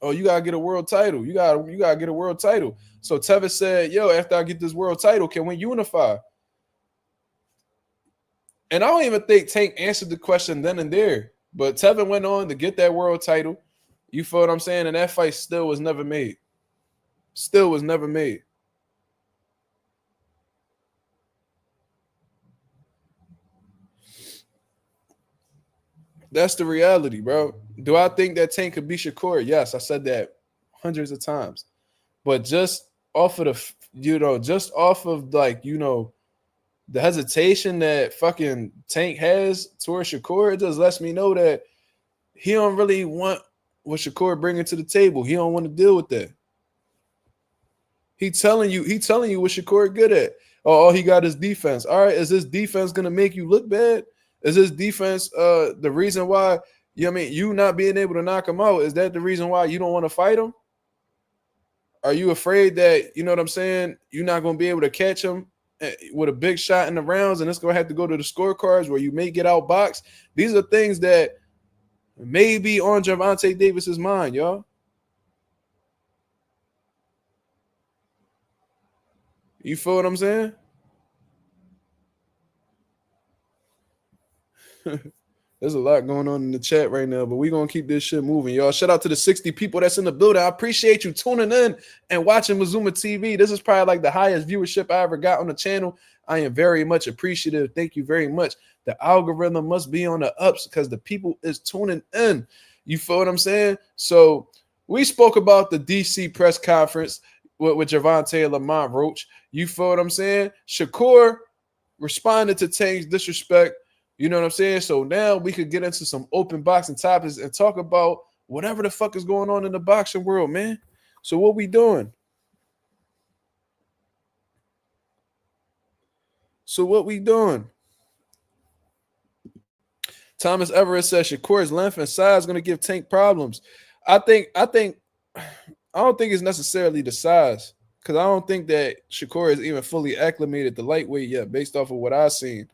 you gotta get a world title. You gotta get a world title. So Tevin said, yo, after I get this world title, can we unify? And I don't even think Tank answered the question then and there. But Tevin went on to get that world title. You feel what I'm saying? And that fight still was never made. Still was never made. That's the reality, bro. Do I think that Tank could beat Shakur? Yes, I said that hundreds of times. But just off of the hesitation that fucking Tank has towards Shakur, it just lets me know that he don't really want what Shakur bringing to the table. He don't want to deal with that. He telling you what Shakur good at. All he got is defense. All right, is this defense gonna make you look bad? Is this defense the reason why you not being able to knock him out? Is that the reason why you don't want to fight him? Are you afraid that, you know what I'm saying, you're not going to be able to catch him with a big shot in the rounds and it's going to have to go to the scorecards where you may get outboxed? These are things that may be on Gervonta Davis's mind, y'all. You feel what I'm saying? There's a lot going on in the chat right now, but we're going to keep this shit moving, y'all. Shout out to the 60 people that's in the building. I appreciate you tuning in and watching Mazuma TV. This is probably like the highest viewership I ever got on the channel. I am very much appreciative. Thank you very much. The algorithm must be on the ups because the people is tuning in. You feel what I'm saying? So we spoke about the DC press conference with Gervonta and Lamont Roach. You feel what I'm saying? Shakur responded to Tank's disrespect. You know what I'm saying? So now we could get into some open boxing topics and talk about whatever the fuck is going on in the boxing world, man. So what we doing? Thomas Everett says Shakur's length and size is going to give Tank problems. I don't think it's necessarily the size because I don't think that Shakur is even fully acclimated to lightweight yet based off of what I've seen.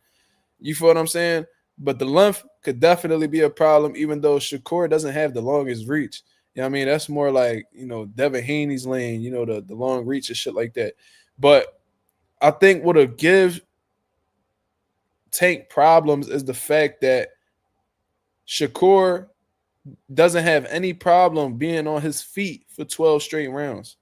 You feel what I'm saying? But the length could definitely be a problem, even though Shakur doesn't have the longest reach. You know what I mean? That's more like, Devin Haney's lane, the long reach and shit like that. But I think what'll give Tank problems is the fact that Shakur doesn't have any problem being on his feet for 12 straight rounds.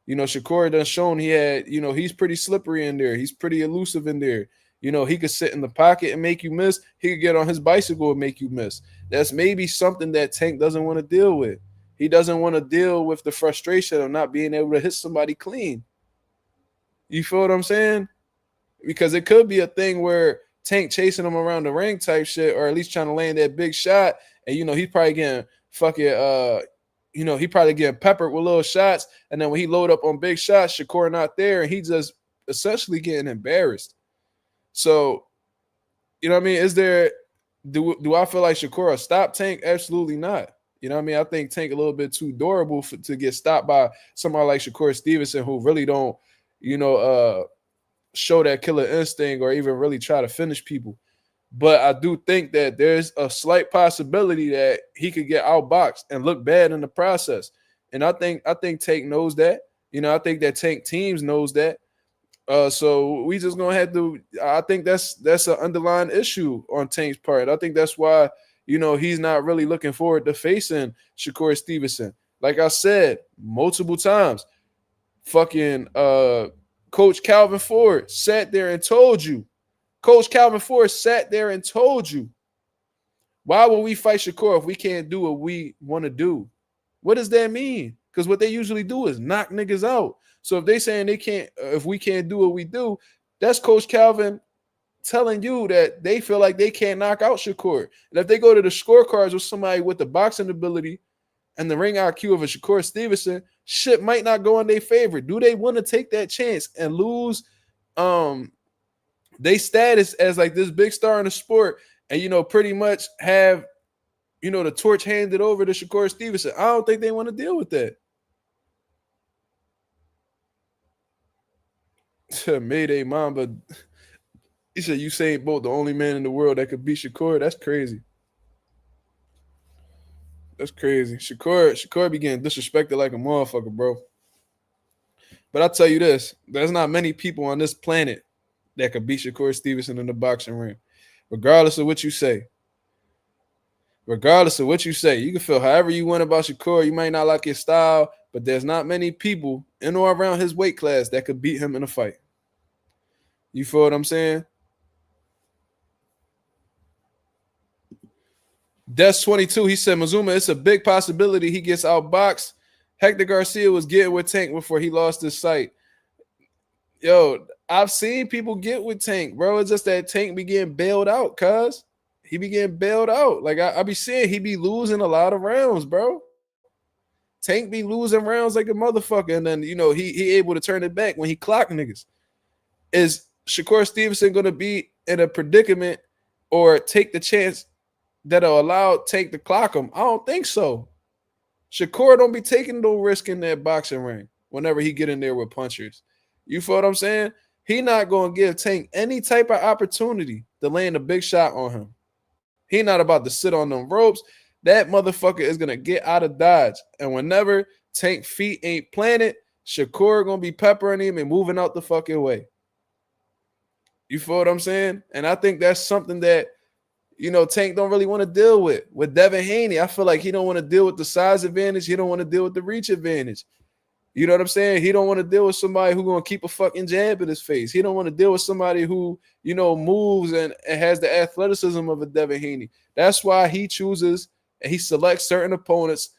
Shakur done shown he had, he's pretty slippery in there. He's pretty elusive in there. He could sit in the pocket and make you miss. He could get on his bicycle and make you miss. That's maybe something that Tank doesn't want to deal with. He doesn't want to deal with the frustration of not being able to hit somebody clean. You feel what I'm saying? Because it could be a thing where Tank chasing him around the ring type shit, or at least trying to land that big shot. And, he's probably getting he probably getting peppered with little shots. And then when he load up on big shots, Shakur not there, and he just essentially getting embarrassed. So, what I mean? Do I feel like Shakur will stop Tank? Absolutely not. What I mean? I think Tank a little bit too durable to get stopped by somebody like Shakur Stevenson, who really don't, show that killer instinct or even really try to finish people. But I do think that there's a slight possibility that he could get outboxed and look bad in the process. And I think Tank knows that. I think that Tank teams knows that. So we just gonna have to. I think that's an underlying issue on Tank's part. I think that's why he's not really looking forward to facing Shakur Stevenson. Like I said multiple times, fucking Coach Calvin Ford sat there and told you. Coach Calvin Ford sat there and told you Why would we fight Shakur if we can't do what we want to do? What does that mean? Because what they usually do is knock niggas out. So if they saying they can't, if we can't do what we do, that's Coach Calvin telling you that they feel like they can't knock out Shakur. And if they go to the scorecards with somebody with the boxing ability and the ring IQ of a Shakur Stevenson, shit might not go in their favor. Do they want to take that chance and lose they status as like this big star in the sport and, pretty much have, the torch handed over to Shakur Stevenson? I don't think they want to deal with that. Mayday Mamba. He said Usain Bolt, the only man in the world that could beat Shakur. That's crazy. That's crazy. Shakur be getting disrespected like a motherfucker, bro. But I'll tell you this, there's not many people on this planet that could beat Shakur Stevenson in the boxing ring. Regardless of what you say. Regardless of what you say. You can feel however you want about Shakur. You might not like his style, but there's not many people in or around his weight class that could beat him in a fight. You feel what I'm saying? That's 22. He said, Mazuma, it's a big possibility he gets outboxed. Hector Garcia was getting with Tank before he lost his sight. Yo, I've seen people get with Tank, bro. It's just that Tank be getting bailed out, cuz. He be getting bailed out. Like, I be seeing he be losing a lot of rounds, bro. Tank be losing rounds like a motherfucker. And then, he able to turn it back when he clock niggas. Is Shakur Stevenson going to be in a predicament or take the chance that'll allow Tank to clock him? I don't think so. Shakur don't be taking no risk in that boxing ring whenever he get in there with punchers. You feel what I'm saying? He not going to give Tank any type of opportunity to land a big shot on him. He not about to sit on them ropes. That motherfucker is going to get out of dodge. And whenever Tank feet ain't planted, Shakur going to be peppering him and moving out the fucking way. You feel what I'm saying? And I think that's something that, Tank don't really want to deal with. With Devin Haney, I feel like he don't want to deal with the size advantage. He don't want to deal with the reach advantage. You know what I'm saying? He don't want to deal with somebody who's going to keep a fucking jab in his face. He don't want to deal with somebody who, moves and has the athleticism of a Devin Haney. That's why he chooses and he selects certain opponents,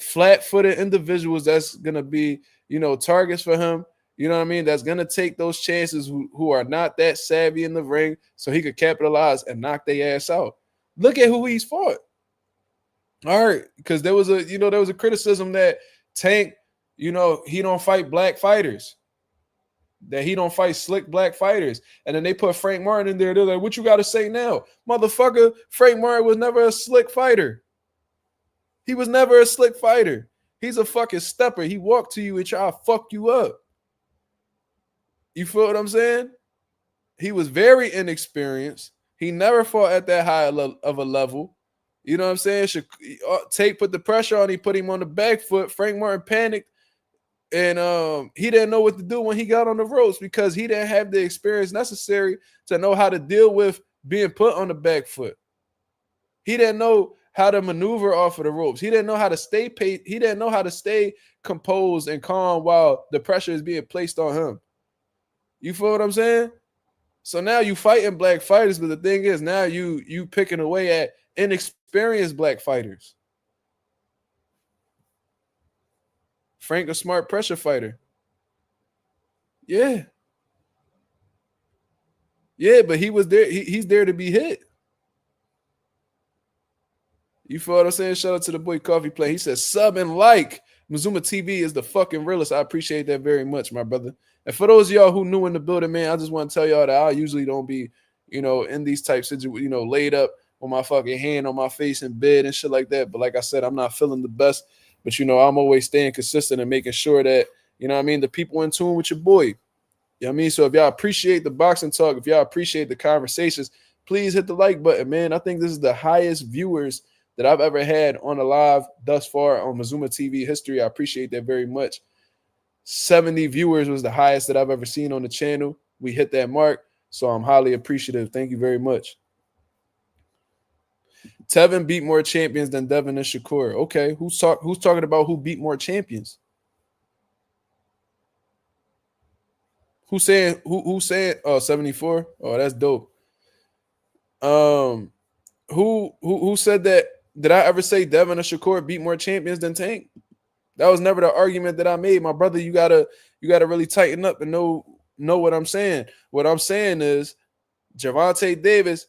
flat-footed individuals that's going to be, targets for him. You know what I mean? That's going to take those chances who are not that savvy in the ring so he could capitalize and knock their ass out. Look at who he's fought. All right, because there was a criticism that Tank, he don't fight black fighters, that he don't fight slick black fighters. And then they put Frank Martin in there. They're like, what you got to say now? Motherfucker, Frank Martin was never a slick fighter. He was never a slick fighter. He's a fucking stepper. He walked to you and try to fuck you up. You feel what I'm saying? He was very inexperienced. He never fought at that high of a level. You know what I'm saying? Tate put the pressure on. He put him on the back foot. Frank Martin panicked. And he didn't know what to do when he got on the ropes because he didn't have the experience necessary to know how to deal with being put on the back foot. He didn't know how to maneuver off of the ropes. He didn't know how to stay paid. He didn't know how to stay composed and calm while the pressure is being placed on him. You feel what I'm saying? So now you fighting black fighters, but the thing is now you picking away at inexperienced black fighters. Frank, a smart pressure fighter. Yeah. Yeah, but he was there. He's there to be hit. You feel what I'm saying? Shout out to the boy Coffee Play. He says, sub and like. Mazuma TV is the fucking realest. I appreciate that very much, my brother. And for those of y'all who new in the building, man, I just want to tell y'all that I usually don't be, in these types of, laid up with my fucking hand on my face in bed and shit like that. But like I said, I'm not feeling the best. But, I'm always staying consistent and making sure that, the people in tune with your boy. You know what I mean? So if y'all appreciate the boxing talk, if y'all appreciate the conversations, please hit the like button, man. I think this is the highest viewers that I've ever had on a live thus far on Mazuma TV history. I appreciate that very much. 70 viewers was the highest that I've ever seen on the channel. We hit that mark, so I'm highly appreciative. Thank you very much. Tevin beat more champions than Devin and Shakur. Okay, who's talking about who beat more champions? Who's saying 74? Oh, that's dope. Who said that? Did I ever say Devin or Shakur beat more champions than Tank? That was never the argument that I made. My brother, you gotta really tighten up and know what I'm saying. What I'm saying is Gervonta Davis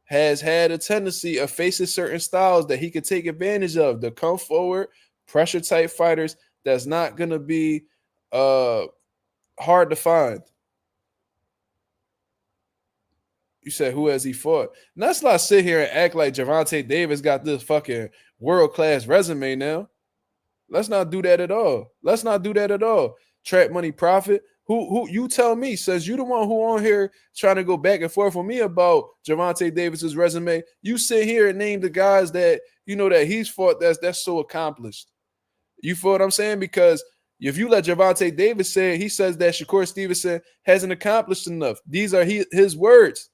has had a tendency of facing certain styles that he could take advantage of. The come forward, pressure type fighters that's not gonna be hard to find. You said, who has he fought? And let's not sit here and act like Gervonta Davis got this fucking world-class resume now. Let's not do that at all. Let's not do that at all. Trap Money Profit. Who you tell me, says you the one who on here trying to go back and forth with me about Gervonta Davis's resume. You sit here and name the guys that you know that he's fought that's so accomplished. You feel what I'm saying? Because if you let Gervonta Davis say it, he says that Shakur Stevenson hasn't accomplished enough. These are his words.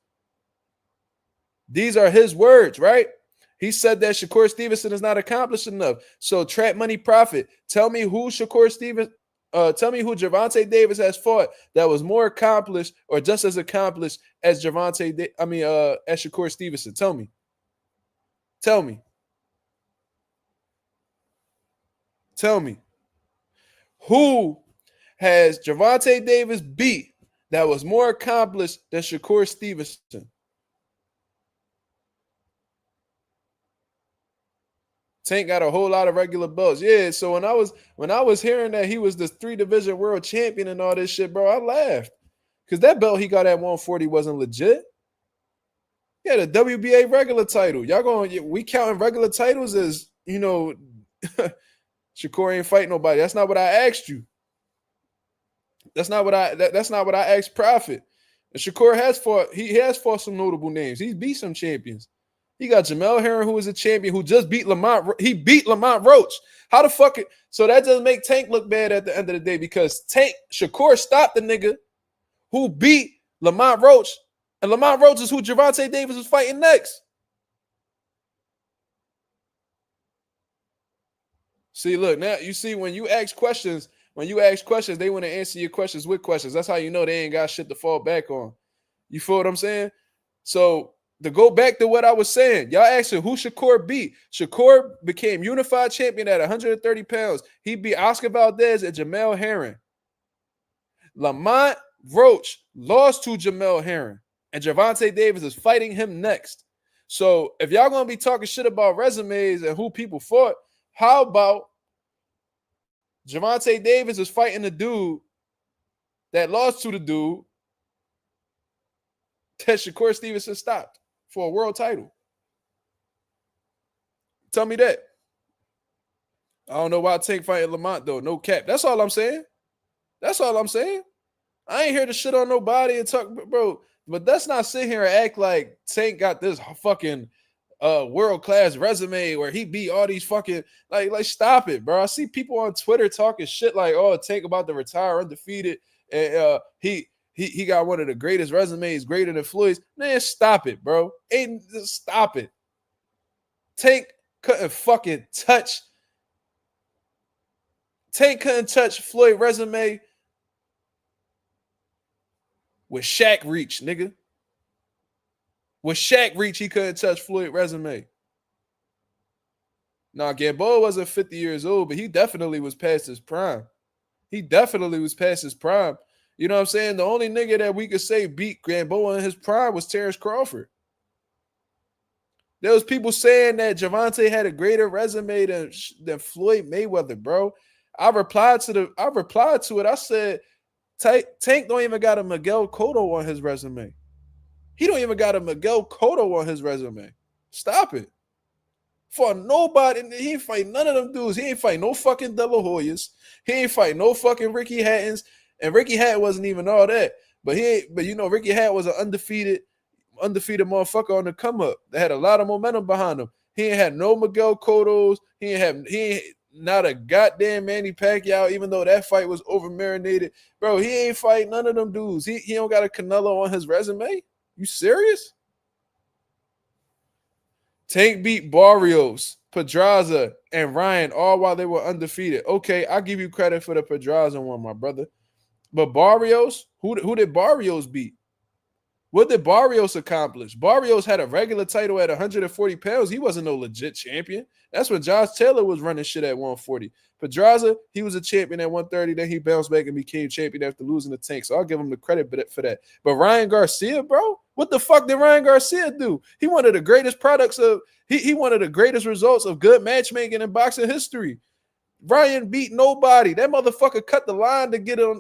These are his words, right? He said that Shakur Stevenson is not accomplished enough. So Trap Money Profit, tell me who tell me who Gervonta Davis has fought that was more accomplished or just as accomplished as as Shakur Stevenson. Tell me. Tell me. Tell me. Who has Gervonta Davis beat that was more accomplished than Shakur Stevenson? Tank got a whole lot of regular belts. Yeah, so when I was hearing that he was this 3-division world champion and all this shit, bro, I laughed. Because that belt he got at 140 wasn't legit. He had a WBA regular title. We counting regular titles as, Shakur ain't fight nobody. That's not what I asked you. That's not what I asked Profit. And Shakur has fought some notable names. He's beat some champions. He got Jamel Herring, who is a champion, who just beat Lamont. He beat Lamont Roach. How the fuck so that doesn't make Tank look bad at the end of the day because Shakur stopped the nigga who beat Lamont Roach, and Lamont Roach is who Gervonta Davis is fighting next. See, look, now you see when you ask questions, they want to answer your questions with questions. That's how you know they ain't got shit to fall back on. You feel what I'm saying? So to go back to what I was saying, y'all asking who Shakur beat. Shakur became unified champion at 130 pounds. He beat Oscar Valdez and Jamel Herring. Lamont Roach lost to Jamel Herring, and Gervonta Davis is fighting him next. So if y'all gonna be talking shit about resumes and who people fought, how about Gervonta Davis is fighting the dude that lost to the dude that Shakur Stevenson stopped for a world title? Tell me that. I don't know why Tank fighting Lamont, though. No cap. That's all I'm saying. I ain't here to shit on nobody and talk, bro. But let's not sit here and act like Tank got this fucking world-class resume where he beat all these fucking like stop it, bro. I see people on Twitter talking shit like, oh, Tank about to retire undefeated, and he got one of the greatest resumes, greater than Floyd's. Man, stop it, bro. Stop it. Tank couldn't touch Floyd resume with Shaq reach, nigga. With Shaq reach, he couldn't touch Floyd resume. Now, Gamboa wasn't 50 years old, but he definitely was past his prime. You know what I'm saying? The only nigga that we could say beat Gamboa in his prime was Terrence Crawford. There was people saying that Gervonta had a greater resume than Floyd Mayweather, bro. I replied to it. I said, Tank don't even got a Miguel Cotto on his resume. He don't even got a Miguel Cotto on his resume. Stop it. For nobody, he ain't fight none of them dudes. He ain't fight no fucking De La Hoyas. He ain't fight no fucking Ricky Hattons. And Ricky Hatton wasn't even all that. But Ricky Hatton was an undefeated motherfucker on the come up. They had a lot of momentum behind him. He ain't had no Miguel Cottos. He ain't not a goddamn Manny Pacquiao, even though that fight was over marinated. Bro, he ain't fight none of them dudes. He don't got a Canelo on his resume. You serious? Tank beat Barrios, Pedraza, and Ryan all while they were undefeated. Okay, I'll give you credit for the Pedraza one, my brother. But Barrios, who did Barrios beat? What did Barrios accomplish? Barrios had a regular title at 140 pounds. He wasn't no legit champion. That's when Josh Taylor was running shit at 140. Pedraza, he was a champion at 130. Then he bounced back and became champion after losing the Tank. So I'll give him the credit for that. But Ryan Garcia, bro, what the fuck did Ryan Garcia do? He one of the greatest products of he one of the greatest results of good matchmaking in boxing history. Ryan beat nobody. That motherfucker cut the line to get on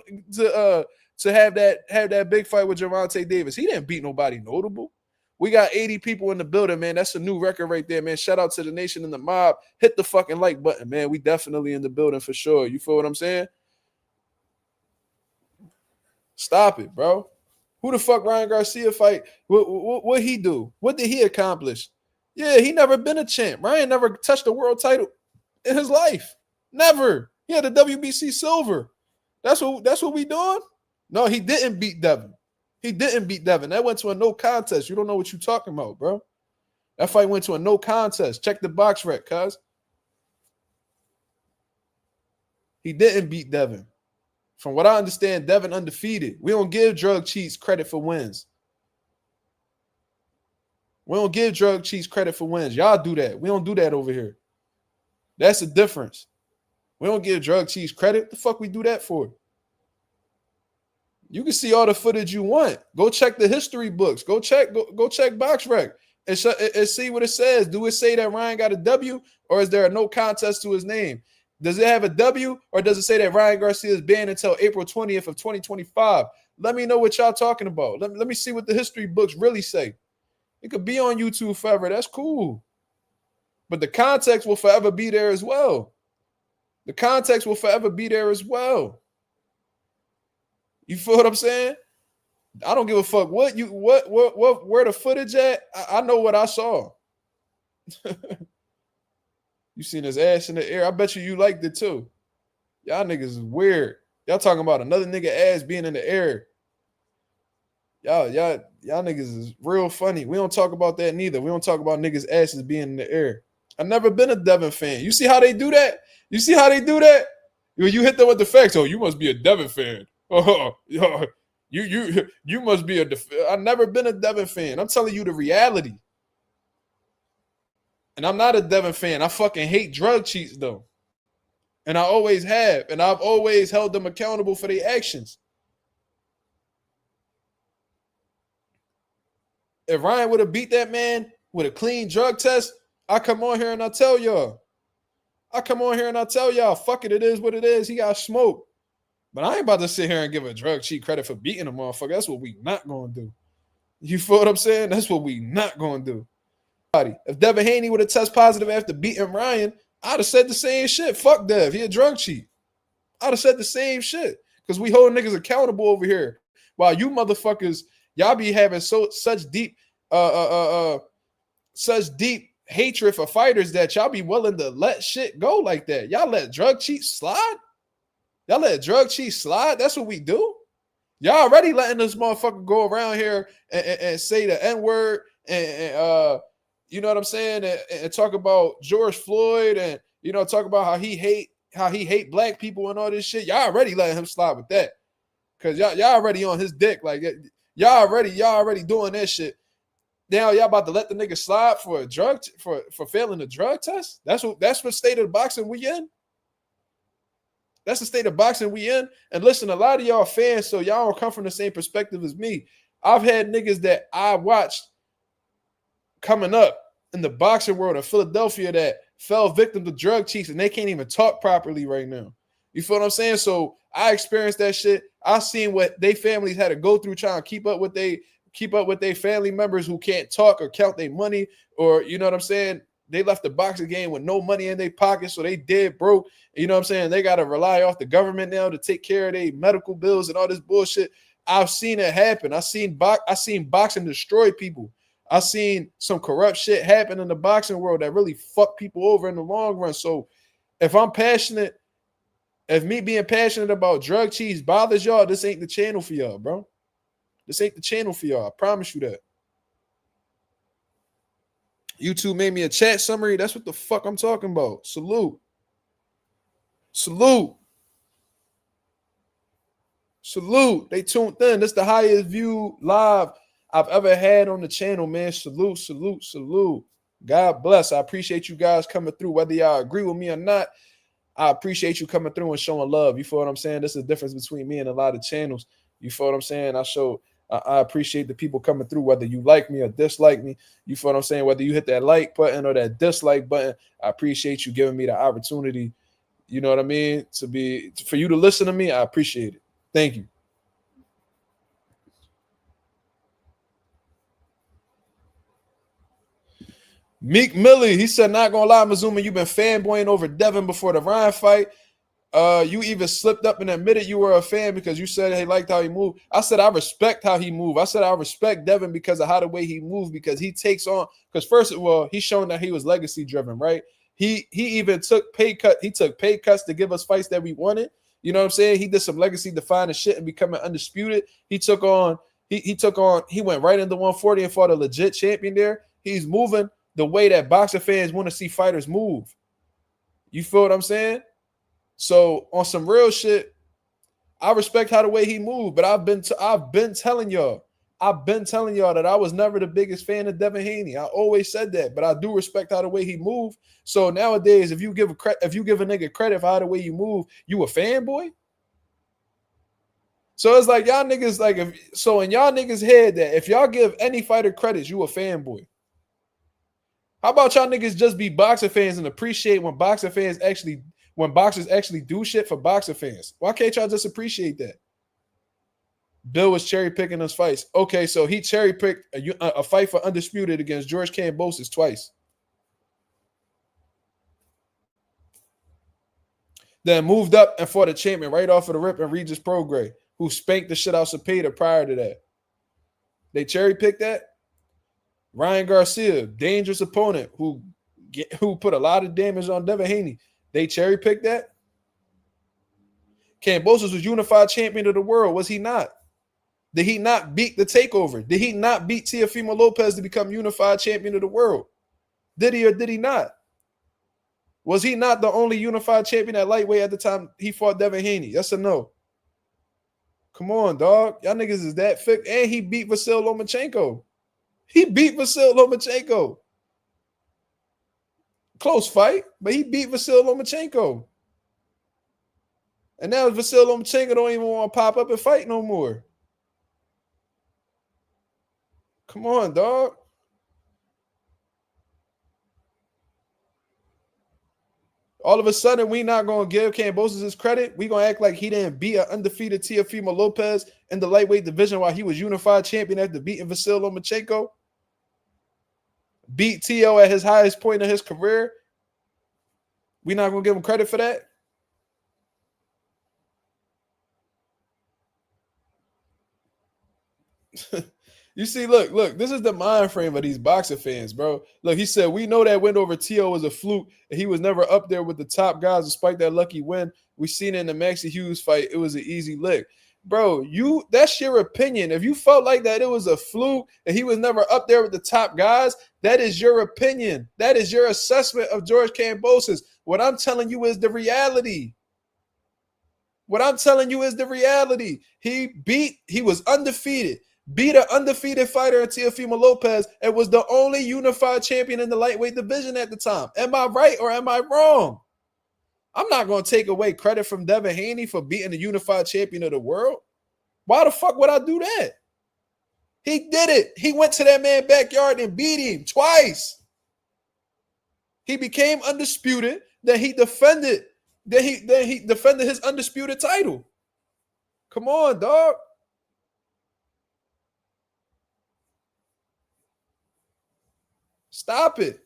to have that big fight with Gervonta Davis. He didn't beat nobody notable. We got 80 people in the building, man. That's a new record right there, man. Shout out to the nation and the mob. Hit the fucking like button, man. We definitely in the building for sure. You feel what I'm saying? Stop it, bro. Who the fuck Ryan Garcia fight? What he do? What did he accomplish? Yeah, he never been a champ. Ryan never touched a world title in his life. Never. He had a WBC silver. That's what we doing? No, he didn't beat Devin. He didn't beat Devin. That went to a no contest. You don't know what you're talking about, bro. That fight went to a no contest. Check the box rec, cuz. He didn't beat Devin. From what I understand, Devin undefeated. We don't give drug cheats credit for wins. We don't give drug cheats credit for wins. Y'all do that. We don't do that over here. That's the difference. We don't give drug cheats credit. What the fuck we do that for? You can see all the footage you want. Go check the history books. Go check BoxRec and see what it says. Do it say that Ryan got a W, or is there a no contest to his name? Does it have a W, or does it say that Ryan Garcia is banned until April 20th of 2025? Let me know what y'all talking about. Let me see what the history books really say. It could be on YouTube forever. That's cool. But the context will forever be there as well. The context will forever be there as well. You feel what I'm saying? I don't give a fuck where the footage at. I know what I saw. You seen his ass in the air. I bet you liked it too. Y'all niggas is weird. Y'all talking about another nigga ass being in the air. Y'all niggas is real funny. We don't talk about that neither. We don't talk about niggas asses being in the air. I've never been a Devin fan. You see how they do that? You see how they do that? You hit them with the facts. Oh, you must be a Devin fan. Oh, you must be I've never been a Devin fan. I'm telling you the reality. And I'm not a Devin fan. I fucking hate drug cheats though. And I always have. And I've always held them accountable for their actions. If Ryan would have beat that man with a clean drug test, I come on here and I tell y'all. Fuck it, it is what it is. He got smoked. But I ain't about to sit here and give a drug cheat credit for beating a motherfucker. That's what we not going to do. You feel what I'm saying? That's what we not going to do. If Devin Haney would have tested positive after beating Ryan, I'd have said the same shit. Fuck Dev. He a drug cheat. I'd have said the same shit. Because we hold niggas accountable over here. While you motherfuckers, y'all be having such deep hatred for fighters that y'all be willing to let shit go like that. Y'all let drug cheats slide? Y'all let drug cheats slide? That's what we do? Y'all already letting this motherfucker go around here and say the N-word and you know what I'm saying? And talk about George Floyd and, you know, talk about how he hate black people and all this shit. Y'all already letting him slide with that. Because y'all already on his dick. Like, y'all already doing that shit. Now y'all about to let the nigga slide for a drug for failing a drug test? That's what state of the boxing we in. That's the state of boxing we in. And listen, a lot of y'all fans, so y'all don't come from the same perspective as me. I've had niggas that I watched coming up in the boxing world in Philadelphia that fell victim to drug cheats and they can't even talk properly right now. You feel what I'm saying? So I experienced that shit. I seen what they families had to go through trying to keep up with their family members who can't talk or count their money, or you know what I'm saying? They left the boxing game with no money in their pocket, so they dead broke. You know what I'm saying? They got to rely off the government now to take care of their medical bills and all this bullshit. I've seen it happen. I seen boxing destroy people. I seen some corrupt shit happen in the boxing world that really fuck people over in the long run. So if me being passionate about drug cheats bothers y'all, this ain't the channel for y'all, bro. This ain't the channel for y'all. I promise you that. YouTube made me a chat summary. That's what the fuck I'm talking about. Salute. They tuned in. This the highest viewed live I've ever had on the channel, man. Salute, salute, salute. God bless. I appreciate you guys coming through, whether y'all agree with me or not. I appreciate you coming through and showing love. You feel what I'm saying? This is the difference between me and a lot of channels. You feel what I'm saying? I appreciate the people coming through, whether you like me or dislike me. You feel what I'm saying? Whether you hit that like button or that dislike button, I appreciate you giving me the opportunity, you know what I mean, for you to listen to me. I appreciate it. Thank you. Meek Millie, he said, not gonna lie, Mazuma, you've been fanboying over Devin before the Ryan fight. You even slipped up and admitted you were a fan because you said he liked how he moved. I said I respect how he moved. I said I respect Devin because of how the way he moved, because he takes on, because first of all, he's shown that he was legacy driven, right? He even took pay cuts to give us fights that we wanted. You know what I'm saying? He did some legacy defining shit and becoming undisputed. He went right into 140 and fought a legit champion there. He's moving the way that boxing fans want to see fighters move. You feel what I'm saying? So on some real shit, I respect how the way he moved, but I've been telling y'all that I was never the biggest fan of Devin Haney. I always said that, but I do respect how the way he moved. So nowadays, if you give a nigga credit for how the way you move, you a fanboy. So it's like y'all niggas in y'all niggas' head that if y'all give any fighter credits, you a fanboy. How about y'all niggas just be boxing fans and appreciate when boxers actually do shit for boxer fans? Why can't y'all just appreciate that? Bill was cherry picking his fights. Okay, so he cherry picked a fight for undisputed against George Kambosos twice. Then moved up and fought a champion right off of the rip and Regis Prograis, who spanked the shit out of Cepeda prior to that. They cherry picked that. Ryan Garcia, dangerous opponent who put a lot of damage on Devin Haney. They cherry picked that. Kambosos was unified champion of the world. Was he not? Did he not beat the takeover? Did he not beat Teofimo Lopez to become unified champion of the world? Did he or did he not? Was he not the only unified champion at lightweight at the time he fought Devin Haney? Yes or no? Come on, dog. Y'all niggas is that thick. And he beat Vasyl Lomachenko. Close fight, but he beat Vasyl Lomachenko. And now Vasyl Lomachenko don't even want to pop up and fight no more. Come on, dog. All of a sudden, we not going to give Kambosos his credit. We going to act like he didn't beat an undefeated Teofimo Lopez in the lightweight division while he was unified champion after beating Vasyl Lomachenko. Beat Teo at his highest point of his career. We not going to give him credit for that? You see, look, this is the mind frame of these boxer fans, bro. Look, he said, we know that win over Teo was a fluke, and he was never up there with the top guys despite that lucky win. We seen it in the Maxie Hughes fight. It was an easy lick. Bro, that's your opinion. If you felt like that it was a fluke and he was never up there with the top guys, that is your opinion. That is your assessment of George Kambosos. What I'm telling you is the reality. He was undefeated. Beat an undefeated fighter in Teofimo Lopez and was the only unified champion in the lightweight division at the time. Am I right or am I wrong? I'm not going to take away credit from Devin Haney for beating the unified champion of the world. Why the fuck would I do that? He did it. He went to that man's backyard and beat him twice. He became undisputed. Then he defended his undisputed title. Come on, dog. Stop it.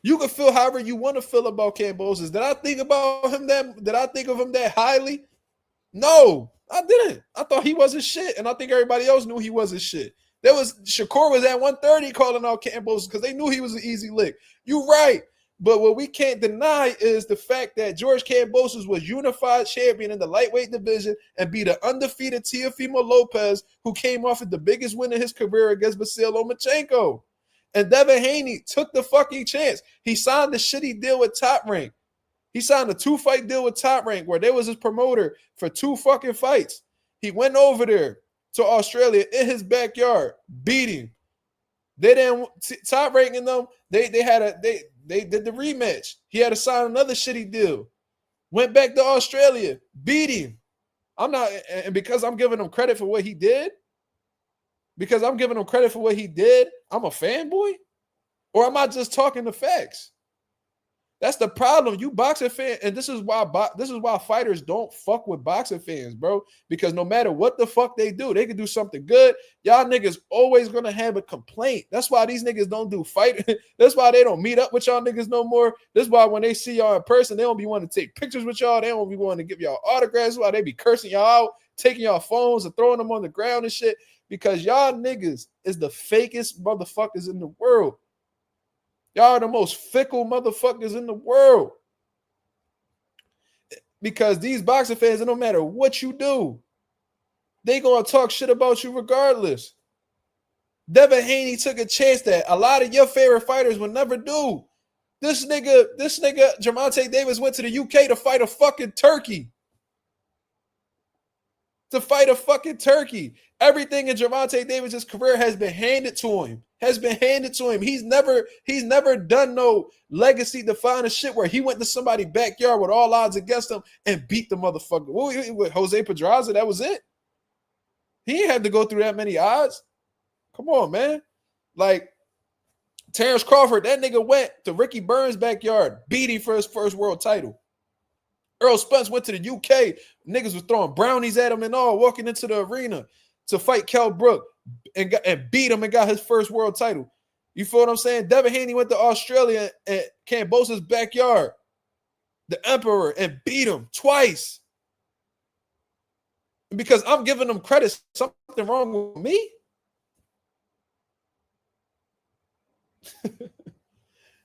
You can feel however you want to feel about Kambosos. Did I think about him did I think of him that highly? No, I didn't. I thought he wasn't shit, and I think everybody else knew he wasn't shit. Shakur was at 130 calling out Kambosos because they knew he was an easy lick. You're right. But what we can't deny is the fact that George Kambosos was unified champion in the lightweight division and beat an undefeated Teofimo Lopez, who came off of the biggest win in his career against Vasyl Lomachenko. And Devin Haney took the fucking chance. He signed the shitty deal with Top Rank. He signed a 2-fight deal with Top Rank where there was his promoter for 2 fucking fights. He went over there. to Australia in his backyard, beat him. They didn't top ranking them. They did the rematch. He had to sign another shitty deal. Went back to Australia, beat him. And because I'm giving him credit for what he did, I'm a fanboy? Or am I just talking the facts? That's the problem. You boxing fans, and this is why fighters don't fuck with boxing fans, bro. Because no matter what the fuck they do, they can do something good. Y'all niggas always gonna have a complaint. That's why these niggas don't do fighting. That's why they don't meet up with y'all niggas no more. That's why when they see y'all in person, they don't be wanting to take pictures with y'all. They don't be wanting to give y'all autographs. That's why they be cursing y'all out, taking y'all phones and throwing them on the ground and shit. Because y'all niggas is the fakest motherfuckers in the world. Y'all are the most fickle motherfuckers in the world. Because these boxing fans, no matter what you do, they gonna talk shit about you regardless. Devin Haney took a chance that a lot of your favorite fighters would never do. This nigga, Gervonta Davis went to the UK to fight a fucking turkey. Everything in Gervonta Davis' career has been handed to him. He's never done no legacy defining shit where he went to somebody's backyard with all odds against him and beat the motherfucker. With Jose Pedraza, that was it. He ain't had to go through that many odds. Come on, man. Like Terrence Crawford, that nigga went to Ricky Burns' backyard, beat him for his first world title. Earl Spence went to the UK. Niggas was throwing brownies at him and all, walking into the arena to fight Kell Brook and beat him and got his first world title. You feel what I'm saying? Devin Haney went to Australia at Cambosa's backyard, the Emperor, and beat him twice. And because I'm giving them credit, something wrong with me?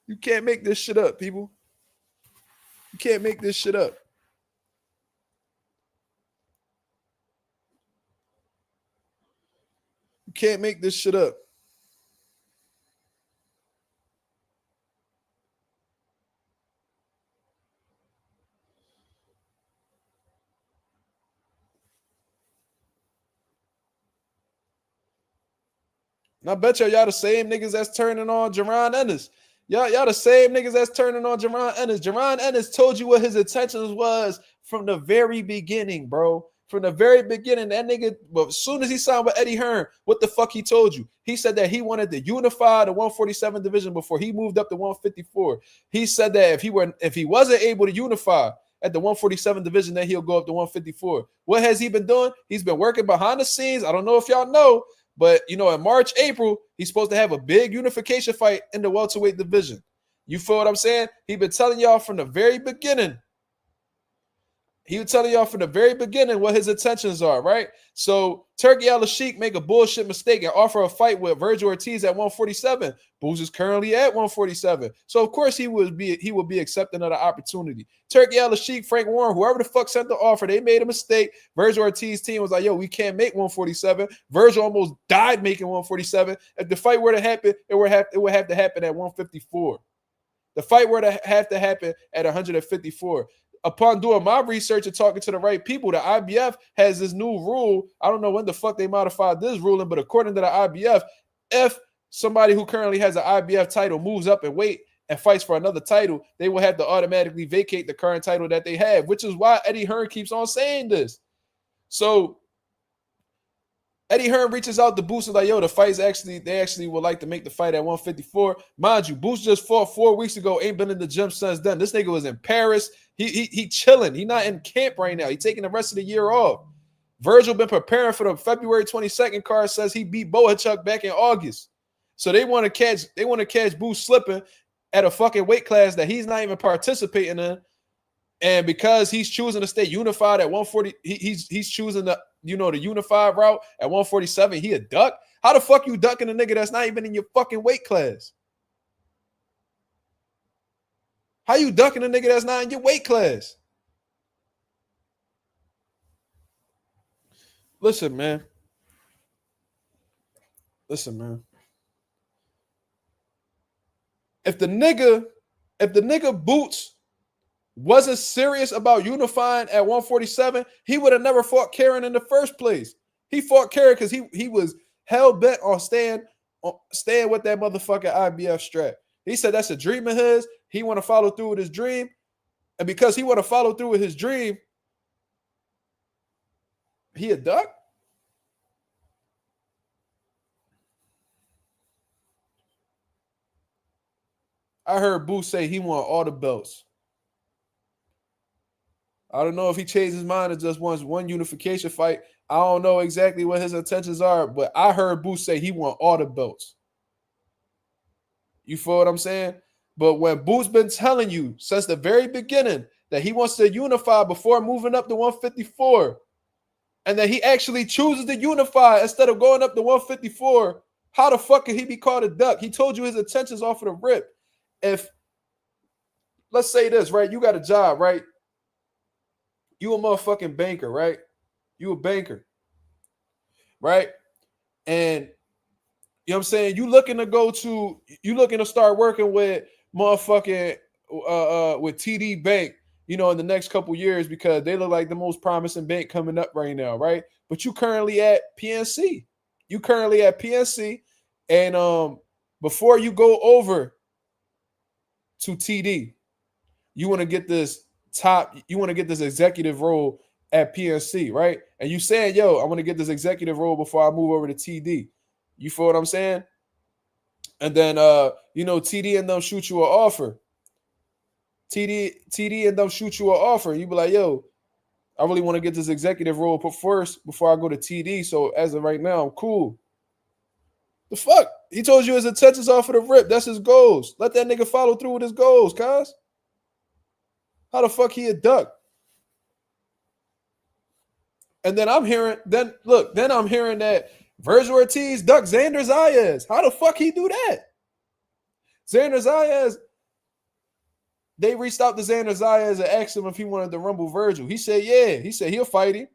You can't make this shit up, people. You can't make this shit up. You can't make this shit up. And I bet y'all the same niggas that's turning on Jaron Ennis. Y'all the same niggas that's turning on Jaron Ennis. Jaron Ennis told you what his intentions was from the very beginning, bro. From the very beginning, that nigga, well, as soon as he signed with Eddie Hearn, what the fuck he told you? He said that he wanted to unify the 147 division before he moved up to 154. He said that if he wasn't able to unify at the 147 division, then he'll go up to 154. What has he been doing? He's been working behind the scenes. I don't know if y'all know, but, you know, in March, April, he's supposed to have a big unification fight in the welterweight division. You feel what I'm saying? He's been telling y'all from the very beginning. He was telling y'all from the very beginning what his intentions are, right? So Turkey Al-Sheikh make a bullshit mistake and offer a fight with Virgil Ortiz at 147. Booz is currently at 147. So of course he would be accepting of the opportunity. Turkey Al-Sheikh, Frank Warren, whoever the fuck sent the offer, they made a mistake. Virgil Ortiz's team was like, yo, we can't make 147. Virgil almost died making 147. If the fight were to happen, it would have to happen at 154. The fight were to have to happen at 154. Upon doing my research and talking to the right people, the IBF has this new rule. I don't know when the fuck they modified this ruling, but according to the IBF, if somebody who currently has an IBF title moves up in weight and fights for another title, they will have to automatically vacate the current title that they have, which is why Eddie Hearn keeps on saying this. So Eddie Hearn reaches out to Boots and like, yo, the fight's they actually would like to make the fight at 154. Mind you, Boots just fought 4 weeks ago, ain't been in the gym since then. This nigga was in Paris. He chilling. He not in camp right now. He taking the rest of the year off. Virgil been preparing for the February 22nd card, says he beat Bohachuk back in August. So they want to catch Boots slipping at a fucking weight class that he's not even participating in. And because he's choosing to stay unified at 140, he's choosing the unified route at 147. He a duck. How the fuck you ducking a nigga that's not even in your fucking weight class? How you ducking a nigga that's not in your weight class? Listen, man. If the nigga Boots wasn't serious about unifying at 147, he would have never fought Karen in the first place. He fought Kerry because he was hell bent on staying with that motherfucking IBF strap. He said that's a dream of his. He want to follow through with his dream. And because he want to follow through with his dream, he a duck? I heard Boots say he want all the belts. I don't know if he changed his mind and just wants one unification fight. I don't know exactly what his intentions are, but I heard Boots say he want all the belts. You feel what I'm saying? But when Boots been telling you since the very beginning that he wants to unify before moving up to 154, and that he actually chooses to unify instead of going up to 154, how the fuck can he be called a duck? He told you his intentions off of the rip. If, let's say this, right? You got a job, right? You a motherfucking banker, right? You a banker, right? And you know what I'm saying? You looking to start working with motherfucking with TD Bank, you know, in the next couple years because they look like the most promising bank coming up right now, right? But you currently at PNC. And before you go over to TD, you want to get this executive role at PNC, right? And you saying, yo, I want to get this executive role before I move over to TD. You feel what I'm saying? And then TD and them shoot you an offer. TD and them shoot you an offer. You be like, yo, I really want to get this executive role put first before I go to TD. So as of right now, I'm cool. The fuck? He told you his intentions off of the rip. That's his goals. Let that nigga follow through with his goals, cuz. How the fuck he a duck? And then I'm hearing that Virgil Ortiz duck Xander Zayas. How the fuck he do that? Xander Zayas, they reached out to Xander Zayas and asked him if he wanted to rumble Virgil. He said, yeah. He said he'll fight him.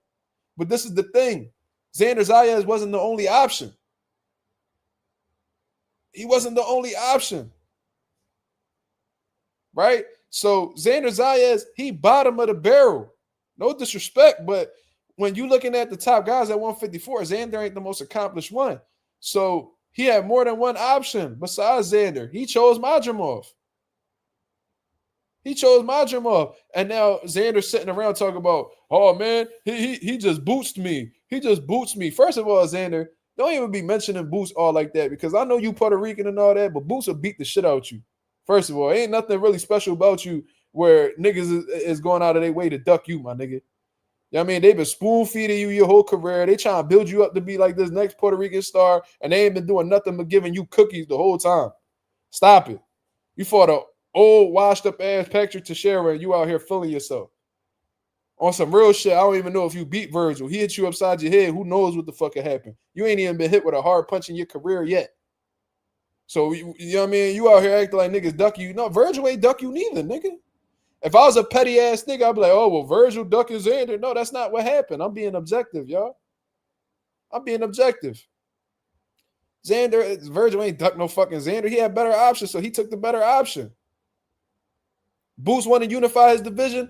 But this is the thing. Xander Zayas wasn't the only option. He wasn't the only option. Right? So Xander Zayas, he bottom of the barrel. No disrespect, but when you looking at the top guys at 154, Xander ain't the most accomplished one. So he had more than one option besides Xander. He chose Madrimov. And now Xander's sitting around talking about, oh man, he just boots me. First of all, Xander, don't even be mentioning Boots all like that because I know you Puerto Rican and all that, but Boots will beat the shit out you. First of all, ain't nothing really special about you where niggas is going out of their way to duck you, my nigga. You know what I mean? They've been spoon feeding you your whole career. They trying to build you up to be like this next Puerto Rican star, and they ain't been doing nothing but giving you cookies the whole time. Stop it. You fought an old, washed-up ass Patrick Teixeira, and you out here feeling yourself. On some real shit, I don't even know if you beat Virgil. He hit you upside your head. Who knows what the fuck could happen? You ain't even been hit with a hard punch in your career yet. So, you know what I mean? You out here acting like niggas duck you. No, Virgil ain't duck you neither, nigga. If I was a petty ass nigga, I'd be like, oh, well, Virgil ducking Xander. No, that's not what happened. I'm being objective, y'all. Virgil ain't duck no fucking Xander. He had better options, so he took the better option. Boots want to unify his division.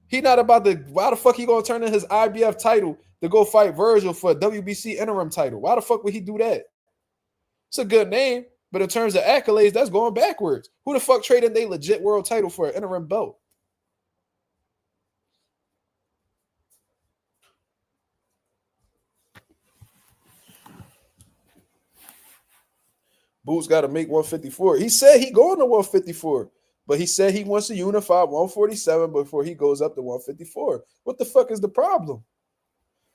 He not about to, why the fuck he gonna turn in his IBF title to go fight Virgil for a WBC interim title? Why the fuck would he do that? It's a good name, but in terms of accolades, that's going backwards. Who the fuck traded they legit world title for an interim belt? Boots got to make 154. He said he going to 154, but he said he wants to unify 147 before he goes up to 154. What the fuck is the problem?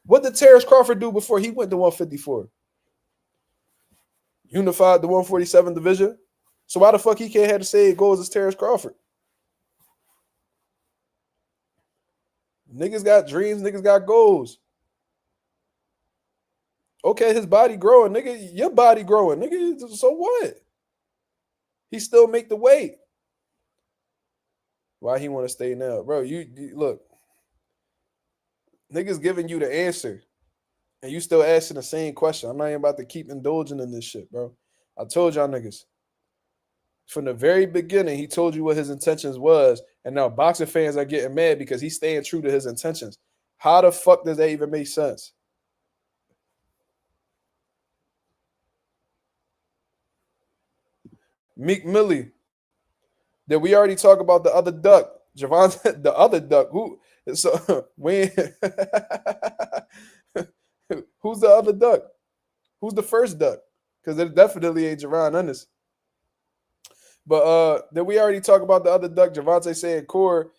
What did Terrence Crawford do before he went to 154? Unified the 147 division. So why the fuck he can't have the same goals as Terrence Crawford? Niggas got dreams. Niggas got goals. Okay, his body growing, nigga. Your body growing, nigga. So what? He still make the weight. Why he want to stay now? Bro, you look. Niggas giving you the answer. And you still asking the same question. I'm not even about to keep indulging in this shit, bro. I told y'all niggas. From the very beginning, he told you what his intentions was. And now boxing fans are getting mad because he's staying true to his intentions. How the fuck does that even make sense? Meek Millie. Did we already talk about the other duck? Gervonta, the other duck. Who? So when? Who's the other duck? Who's the first duck? Because it definitely ain't Jaron Ennis. But did we already talk about the other duck? Gervonta saying Core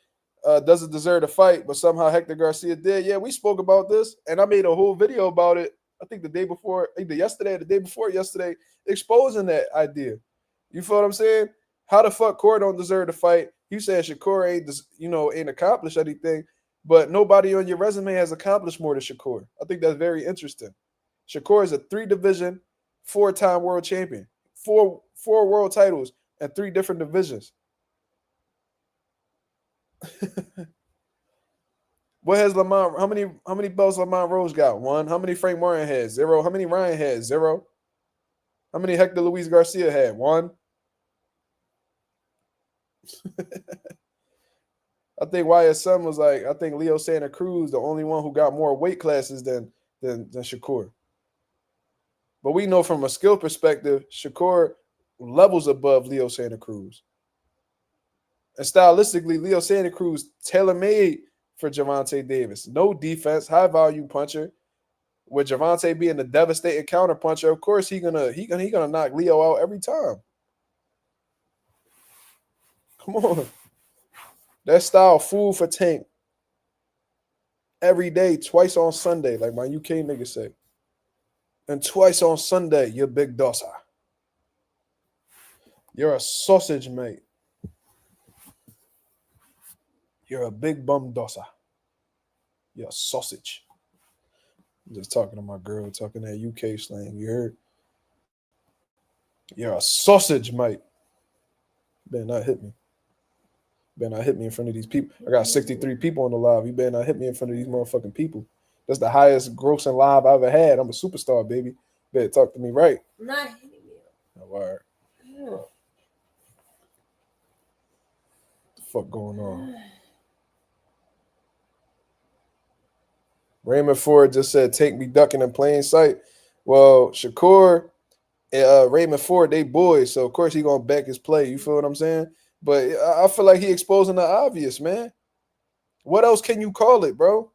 doesn't deserve to fight, but somehow Hector Garcia did. Yeah, we spoke about this, and I made a whole video about it. I think the day before, either yesterday or the day before yesterday, exposing that idea. You feel what I'm saying? How the fuck Core don't deserve to fight? You said Shakur ain't accomplished anything, but nobody on your resume has accomplished more than Shakur. I think that's very interesting. Shakur is a 3-division, 4-time world champion, four world titles, and 3 different divisions. What has Lamont? How many belts Lamont Roach got? 1. How many Frank Martin has? 0. How many Ryan has? 0. How many Hector Luis Garcia had? 1. I think YSM was like, I think Leo Santa Cruz, the only one who got more weight classes than Shakur. But we know from a skill perspective, Shakur levels above Leo Santa Cruz. And stylistically, Leo Santa Cruz tailor-made for Gervonta Davis. No defense, high volume puncher. With Gervonta being the devastating counter puncher, of course he gonna knock Leo out every time. Come on. That style food for Tank. Every day, twice on Sunday, like my UK niggas say. And twice on Sunday, you're big dosa. You're a sausage, mate. You're a big bum dosa. You're a sausage. I'm just talking to my girl, talking that UK slang. You heard? You're a sausage, mate. Better not hit me. Better not hit me in front of these people. I got 63 people on the live. You better not hit me in front of these motherfucking people. That's the highest grossing live I ever had. I'm a superstar, baby. Better talk to me right. Not hitting you. All right. Yeah. What the fuck going on? Raymond Ford just said, take me ducking in plain sight. Well, Shakur and Raymond Ford, they boys, so of course he gonna back his play. You feel what I'm saying? But I feel like he exposing the obvious, man. What else can you call it, bro?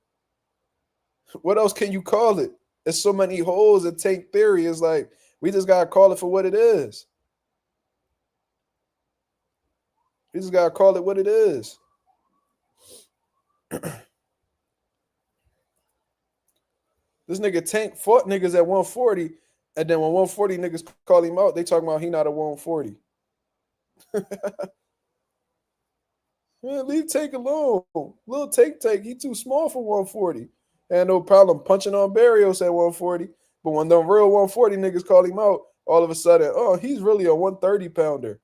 What else can you call it? There's so many holes in Tank theory. It's like we just gotta call it for what it is. We just gotta call it what it is. This nigga Tank fought niggas at 140, and then when 140 niggas call him out, they talking about he not a 140. Man, leave Tank alone. Little Tank, he too small for 140. And no problem punching on Barrios at 140. But when the real 140 niggas call him out, all of a sudden, oh, he's really a 130 pounder.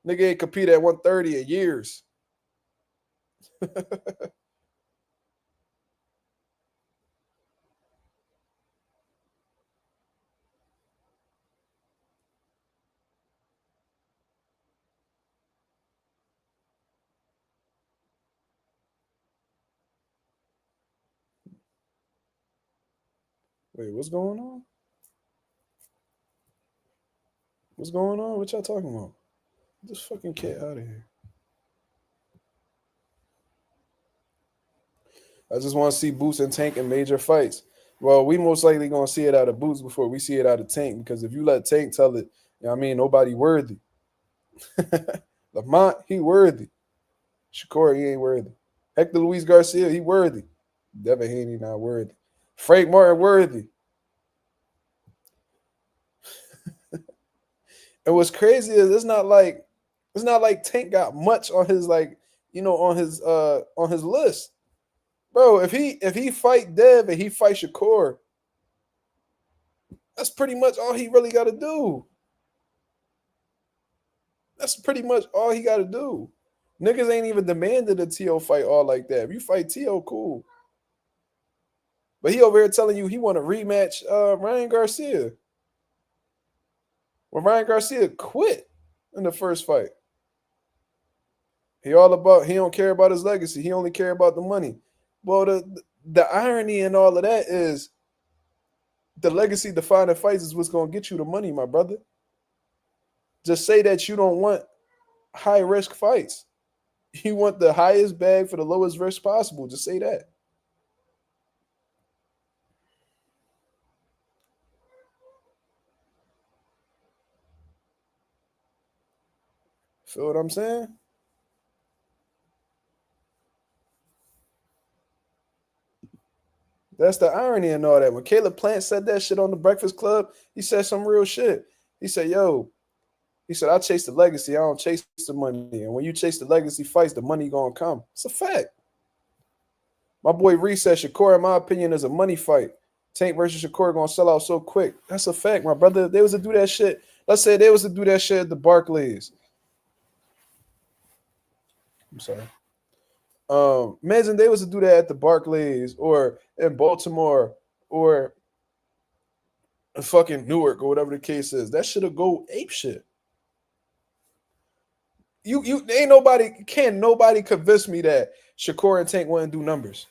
Nigga ain't compete at 130 in years. Wait, what's going on? What's going on? What y'all talking about? Get this fucking cat out of here. I just want to see Boots and Tank in major fights. Well, we most likely going to see it out of Boots before we see it out of Tank, because if you let Tank tell it, you know what I mean, nobody worthy. Lamont, he worthy. Shakur, he ain't worthy. Hector Luis Garcia, he worthy. Devin Haney not worthy. Frank Martin worthy. And what's crazy is it's not like Tank got much on his on his list. Bro, if he fight Dev and he fight Shakur, that's pretty much all he really got to do. That's pretty much all he got to do. Niggas ain't even demanded a T.O. fight all like that. If you fight T.O., cool. But he over here telling you he want to rematch Ryan Garcia. When Ryan Garcia quit in the first fight. He don't care about his legacy. He only care about the money. Well, the irony in all of that is the legacy defining fights is what's going to get you the money, my brother. Just say that you don't want high risk fights. You want the highest bag for the lowest risk possible. Just say that. Feel what I'm saying? That's the irony in all that. When Caleb Plant said that shit on the Breakfast Club, he said some real shit. He said, yo, he said, I chase the legacy. I don't chase the money. And when you chase the legacy fights, the money gonna come. It's a fact. My boy Reese said Shakur, in my opinion, is a money fight. Tank versus Shakur gonna sell out so quick. That's a fact, my brother. If they was to do that shit. Let's say they was to do that shit at the Barclays. I'm sorry. Imagine they was to do that at the Barclays or in Baltimore or in fucking Newark or whatever the case is. That shit'll go ape shit. You ain't nobody, can't nobody convince me that Shakur and Tank wouldn't do numbers.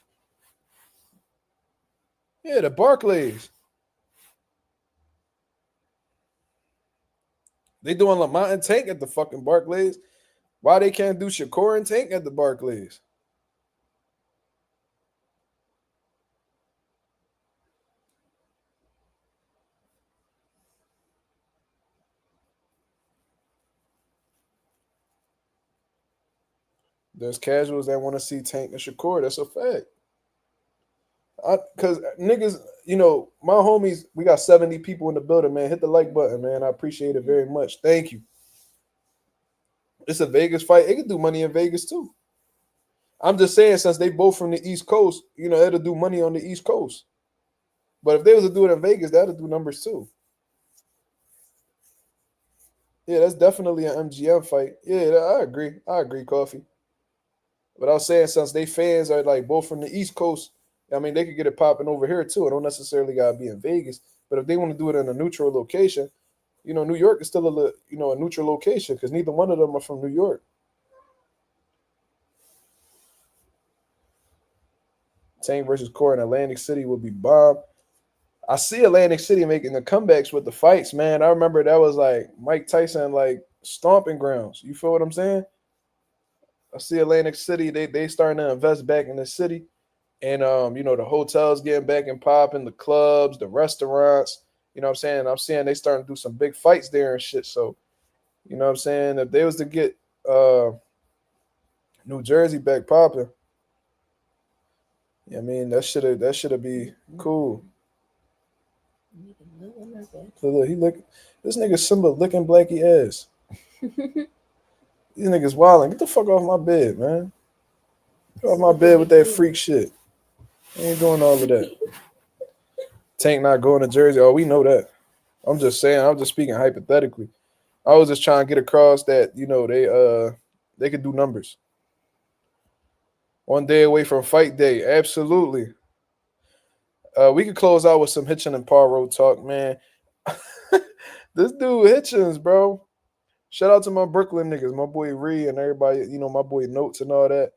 Yeah, the Barclays. They doing Lamont and Tank at the fucking Barclays. Why they can't do Shakur and Tank at the Barclays? There's casuals that want to see Tank and Shakur. That's a fact. Because niggas, you know, my homies, we got 70 people in the building, man. Hit the like button, man. I appreciate it very much. Thank you. It's a Vegas fight. It could do money in Vegas too. I'm just saying, since they both from the East Coast, you know, it'll do money on the East Coast. But if they was to do it in Vegas, that'll do numbers too. Yeah, that's definitely an MGM fight. Yeah, I agree. I agree, Coffee. But I was saying, since they fans are like both from the East Coast, I mean, they could get it popping over here too. It don't necessarily gotta be in Vegas. But if they want to do it in a neutral location, you know, New York is still a neutral location because neither one of them are from New York. Tank versus Core in Atlantic City would be bomb. I see Atlantic City making the comebacks with the fights, man. I remember that was like Mike Tyson, like stomping grounds. You feel what I'm saying? I see Atlantic City, they starting to invest back in the city. And you know, the hotels getting back and popping, the clubs, the restaurants. You know what I'm saying? I'm seeing they starting to do some big fights there and shit. So, you know what I'm saying? If they was to get New Jersey back popping, I mean that should be cool. So look, this nigga Simba licking Blackie ass. These niggas wilding. Get the fuck off my bed, man. Get off my bed with that freak shit. I ain't doing all of that. Tank not going to Jersey. Oh, we know that. I'm just saying. I'm just speaking hypothetically. I was just trying to get across that, you know, they could do numbers. One day away from fight day. Absolutely. We could close out with some Hitchens and Parro talk, man. This dude Hitchens, bro. Shout out to my Brooklyn niggas, my boy Ree and everybody, you know, my boy Notes and all that.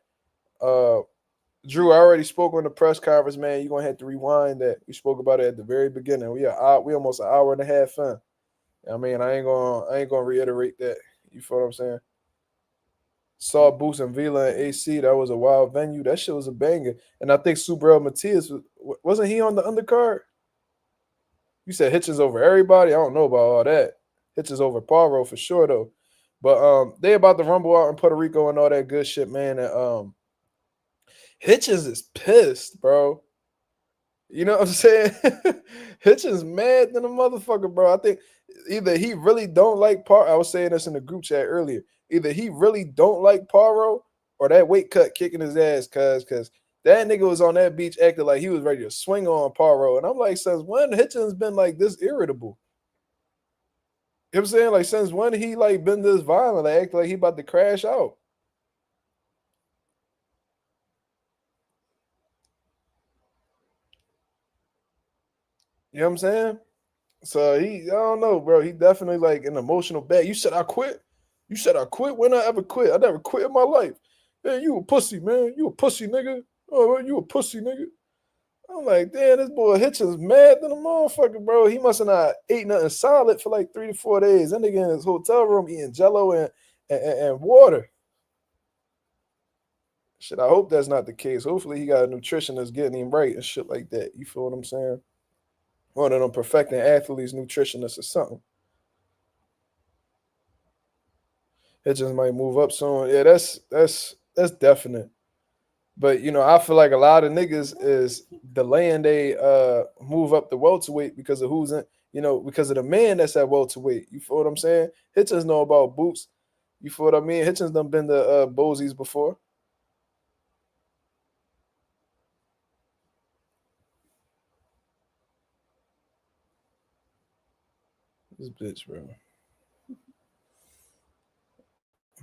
Drew, I already spoke on the press conference, man. You're gonna have to rewind that. We spoke about it at the very beginning. We almost an hour and a half in. I mean, I ain't gonna reiterate that. You feel what I'm saying? Saw Boost and Vila and AC. That was a wild venue. That shit was a banger. And I think Subrel Matias wasn't he on the undercard? You said Hitchens over everybody. I don't know about all that. Hitchens over Parro for sure though. But they about to rumble out in Puerto Rico and all that good shit, man. And Hitchens is pissed, bro. You know what I'm saying? Hitchens mad than a motherfucker, bro. I think either he really don't like Parro. I was saying this in the group chat earlier. Either he really don't like Parro or that weight cut kicking his ass, cause that nigga was on that beach acting like he was ready to swing on Parro. And I'm like, since when Hitchens been like this irritable? You know what I'm saying? Like, since when he like been this violent, like acting like he about to crash out? You know what I'm saying? So I don't know, bro. He definitely like an emotional bag. You said I quit. You said I quit. When I ever quit? I never quit in my life. Man, you a pussy, man. You a pussy, nigga. Oh, you a pussy, nigga. I'm like, damn, this boy Hitchens mad than a motherfucker, bro. He must have not ate nothing solid for like 3 to 4 days. That nigga in his hotel room eating jello and water. Shit, I hope that's not the case. Hopefully he got a nutritionist getting him right and shit like that. You feel what I'm saying? One of them perfecting athletes, nutritionists or something. Hitchens might move up soon. Yeah, that's definite. But I feel like a lot of niggas is delaying they move up the welterweight because of who's in, because of the man that's at welterweight. You feel what I'm saying? Hitchens know about boots. You feel what I mean? Hitchens done been to Bozies before. This bitch, bro.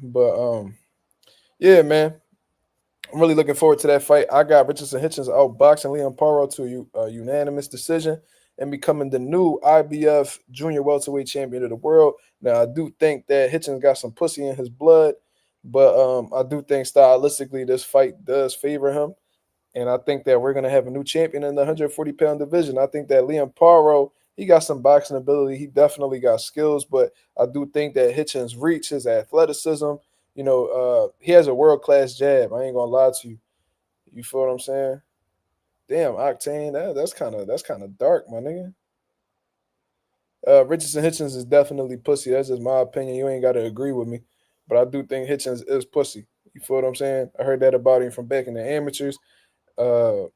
But yeah, man. I'm really looking forward to that fight. I got Richardson Hitchens outboxing Leon Parro to a unanimous decision and becoming the new IBF junior welterweight champion of the world. Now, I do think that Hitchens got some pussy in his blood, but I do think stylistically this fight does favor him. And I think that we're going to have a new champion in the 140-pound division. I think that Leon Parro, he got some boxing ability. He definitely got skills, but I do think that Hitchens' reach, his athleticism, he has a world-class jab. I ain't going to lie to you. You feel what I'm saying? Damn, Octane, that's kind of dark, my nigga. Richardson Hitchens is definitely pussy. That's just my opinion. You ain't got to agree with me, but I do think Hitchens is pussy. You feel what I'm saying? I heard that about him from back in the amateurs. Uh,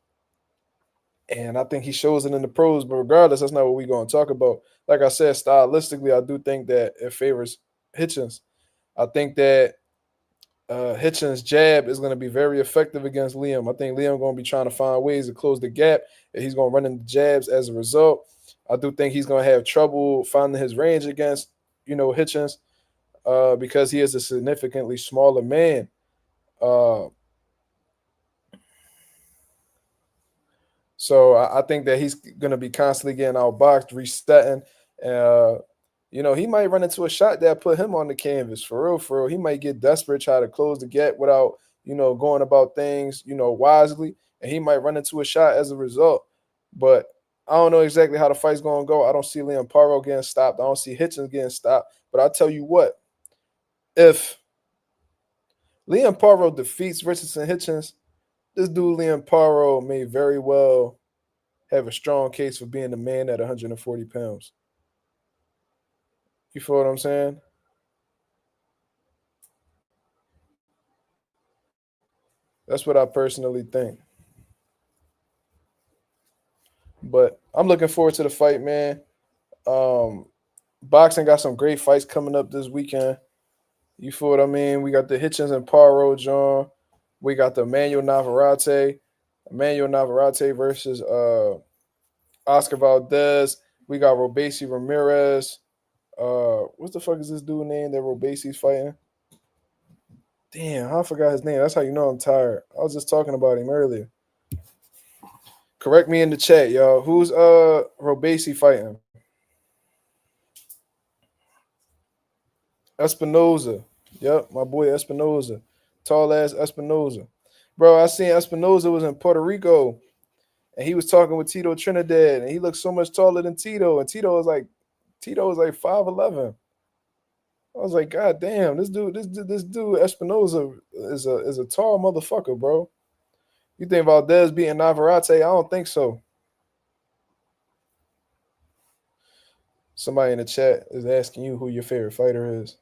and I think he shows it in the pros. But regardless, that's not what we're going to talk about. Like I said, stylistically, I do think that it favors Hitchens. I think that Hitchens' jab is going to be very effective against Liam. I think Liam going to be trying to find ways to close the gap, and he's going to run into jabs as a result. I do think he's going to have trouble finding his range against, Hitchens, because he is a significantly smaller man. Uh, So I think that he's going to be constantly getting outboxed, resetting. Uh, he might run into a shot that put him on the canvas for real. For real, he might get desperate, try to close the gap without going about things wisely, and he might run into a shot as a result. But I don't know exactly how the fight's going to go. I don't see Liam Parro getting stopped. I don't see Hitchens getting stopped. But I'll tell you what, if Liam Parro defeats Richardson Hitchens, this dude Liam Parro may very well have a strong case for being the man at 140 pounds. You feel what I'm saying? That's what I personally think. But I'm looking forward to the fight, man. Um, Boxing got some great fights coming up this weekend. You feel what I mean? We got the Hitchens and Parro, John. We got the Emmanuel Navarrete versus Oscar Valdez. We got Robesi Ramirez. What the fuck is this dude name that Robesi's fighting? Damn, I forgot his name. That's how you know I'm tired. I was just talking about him earlier. Correct me in the chat, y'all. Who's Robesi fighting? Espinoza. Yep, my boy Espinoza. Tall ass Espinoza. Bro, I seen Espinoza was in Puerto Rico and he was talking with Tito Trinidad and he looked so much taller than Tito. And Tito was like 5'11". I was like, God damn, this dude Espinoza is a tall motherfucker, bro. You think Valdez beating Navarrete? I don't think so. Somebody in the chat is asking you who your favorite fighter is.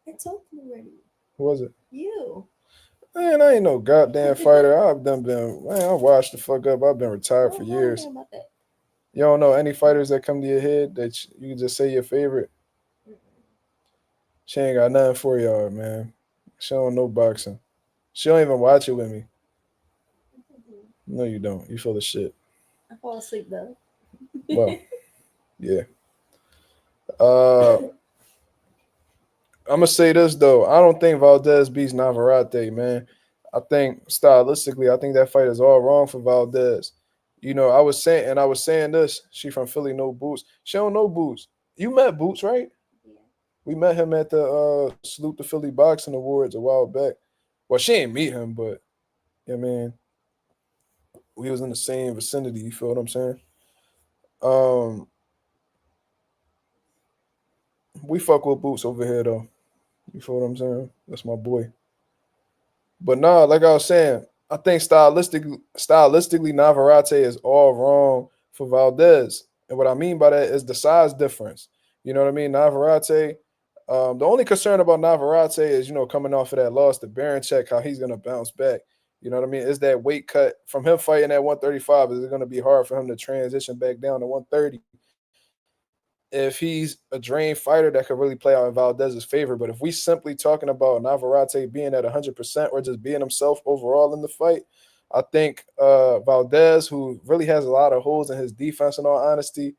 I told you already. Who was it? You. Man, I ain't no goddamn fighter. I washed the fuck up. I've been retired for years. About that. You don't know any fighters that come to your head that you can just say your favorite? She ain't got nothing for y'all, man. She don't know boxing. She don't even watch it with me. No, you don't. You full of shit. I fall asleep though. Well, yeah. I'm gonna say this though. I don't think Valdez beats Navarrete, man. I think stylistically, I think that fight is all wrong for Valdez. I was saying this. She from Philly, no boots. She don't know boots. You met Boots, right? Yeah. We met him at the Salute the Philly Boxing Awards a while back. Well, she ain't meet him, but I mean, we was in the same vicinity. You feel what I'm saying? Um, we fuck with Boots over here though. You feel what I'm saying? That's my boy. But nah, like I was saying, I think stylistically, Navarrete is all wrong for Valdez. And what I mean by that is the size difference. You know what I mean? Navarrete, the only concern about Navarrete is, coming off of that loss to Baranchek, how he's gonna bounce back. You know what I mean? Is that weight cut from him fighting at 135? Is it gonna be hard for him to transition back down to 130? If he's a drained fighter, that could really play out in Valdez's favor. But if we simply talking about Navarrete being at 100% or just being himself overall in the fight, I think Valdez, who really has a lot of holes in his defense, in all honesty,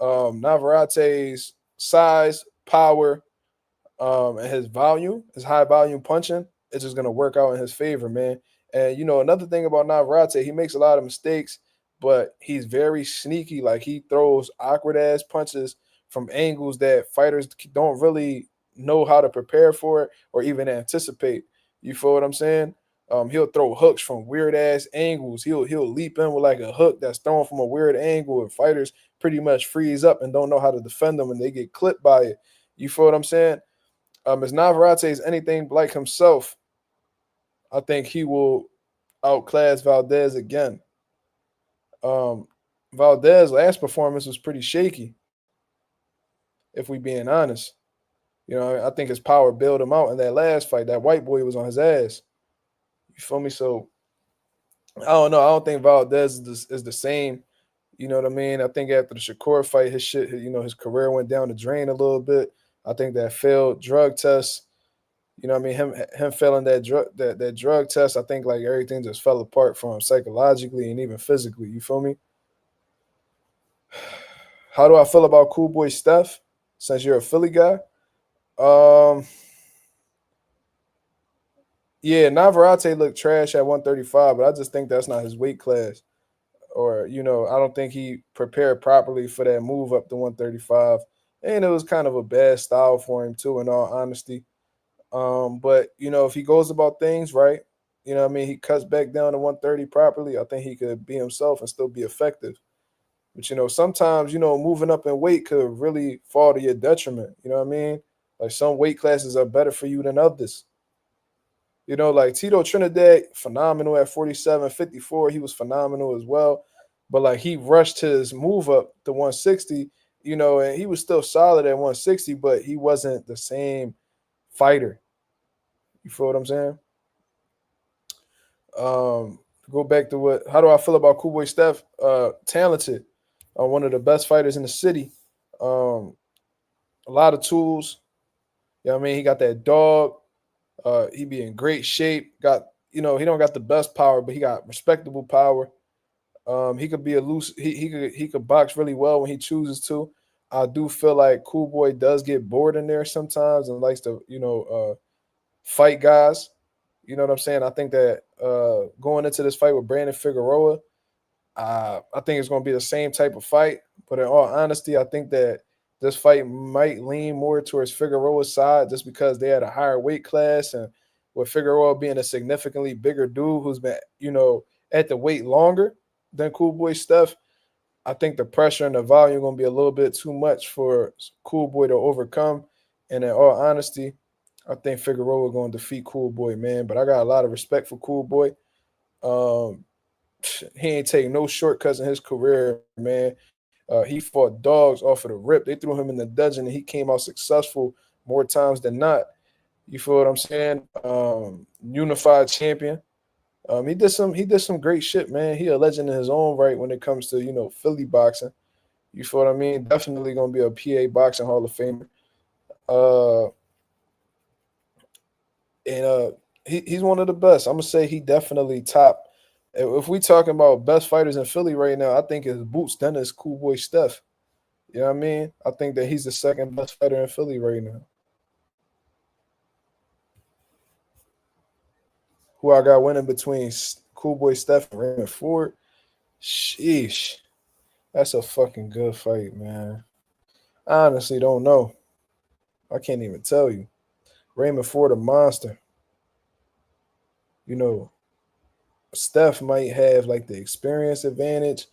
Navarrete's size, power, and his volume, his high volume punching, it's just gonna work out in his favor, man. And another thing about Navarrete, he makes a lot of mistakes, but he's very sneaky. Like he throws awkward ass punches from angles that fighters don't really know how to prepare for it or even anticipate. You feel what I'm saying? He'll throw hooks from weird ass angles. He'll leap in with like a hook that's thrown from a weird angle, and fighters pretty much freeze up and don't know how to defend them, and they get clipped by it. You feel what I'm saying? As Navarrete is anything like himself, I think he will outclass Valdez again. Um, Valdez's last performance was pretty shaky, if we being honest. I think his power bailed him out in that last fight. That white boy was on his ass. You feel me? So I don't know. I don't think Valdez is the same. You know what I mean? I think after the Shakur fight, his career went down the drain a little bit. I think that failed drug test. You know what I mean? Him failing that drug test, I think like everything just fell apart for him psychologically and even physically. You feel me? How do I feel about Cool Boy Steph? Since you're a Philly guy, um, yeah, Navarrete looked trash at 135, but I just think that's not his weight class. Or I don't think he prepared properly for that move up to 135, and it was kind of a bad style for him too. In all honesty, but if he goes about things right, what I mean, he cuts back down to 130 properly. I think he could be himself and still be effective. But sometimes moving up in weight could really fall to your detriment. You know what I mean? Like some weight classes are better for you than others. Like Tito Trinidad, phenomenal at 47, 54. He was phenomenal as well. But like he rushed his move up to 160, and he was still solid at 160, but he wasn't the same fighter. You feel what I'm saying? Go back to how do I feel about Cool Boy Steph? Talented. One of the best fighters in the city. A lot of tools. You know what I mean? He got that dog. He be in great shape. He don't got the best power, but he got respectable power. He could be a loose. He could box really well when he chooses to. I do feel like Cool Boy does get bored in there sometimes and likes to fight guys. You know what I'm saying? I think that going into this fight with Brandon Figueroa, I think it's going to be the same type of fight. But in all honesty, I think that this fight might lean more towards Figueroa's side just because they had a higher weight class, and with Figueroa being a significantly bigger dude who's been, at the weight longer than Cool Boy Steph, I think the pressure and the volume going to be a little bit too much for Cool Boy to overcome. And in all honesty, I think Figueroa going to defeat Cool Boy, man. But I got a lot of respect for Cool Boy. He ain't take no shortcuts in his career, man. He fought dogs off of the rip. They threw him in the dungeon, and he came out successful more times than not. You feel what I'm saying? Unified champion. He did some great shit, man. He a legend in his own right when it comes to Philly boxing. You feel what I mean? Definitely gonna be a PA boxing Hall of Famer. Uh, and he's one of the best. I'm gonna say he definitely top. If we talking about best fighters in Philly right now, I think it's Boots, then it's Cool Boy Steph. You know what I mean? I think that he's the second best fighter in Philly right now. Who I got winning between Cool Boy Steph and Raymond Ford? Sheesh, that's a fucking good fight, man. I honestly don't know. I can't even tell you. Raymond Ford a monster. You know, Steph might have like the experience advantage,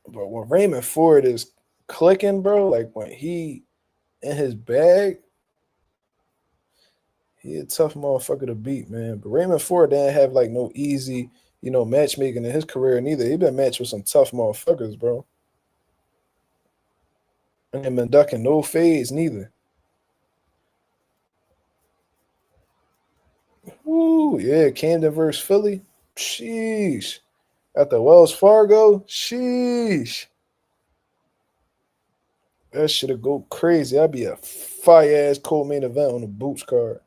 but when Raymond Ford is clicking, bro, like when he in his bag, he a tough motherfucker to beat, man. But Raymond Ford didn't have like no easy, matchmaking in his career neither. He been matched with some tough motherfuckers, bro. And been ducking no fades neither. Ooh, yeah, Camden versus Philly. Sheesh. At the Wells Fargo, sheesh. That shit'll go crazy. That'd be a fire ass cold main event on the Boots card.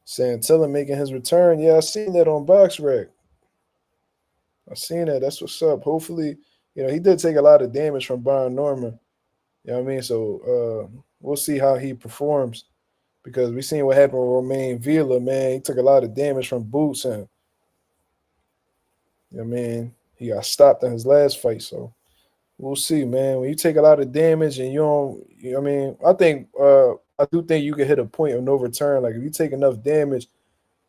Santilla making his return. Yeah, I seen that on BoxRec. I seen that. That's what's up. Hopefully, he did take a lot of damage from Byron Norman. You know what I mean? So we'll see how he performs because we seen what happened with Romain Villa, man. He took a lot of damage from Boots and he got stopped in his last fight. So we'll see, man. When you take a lot of damage and you don't, I do think you can hit a point of no return. Like if you take enough damage,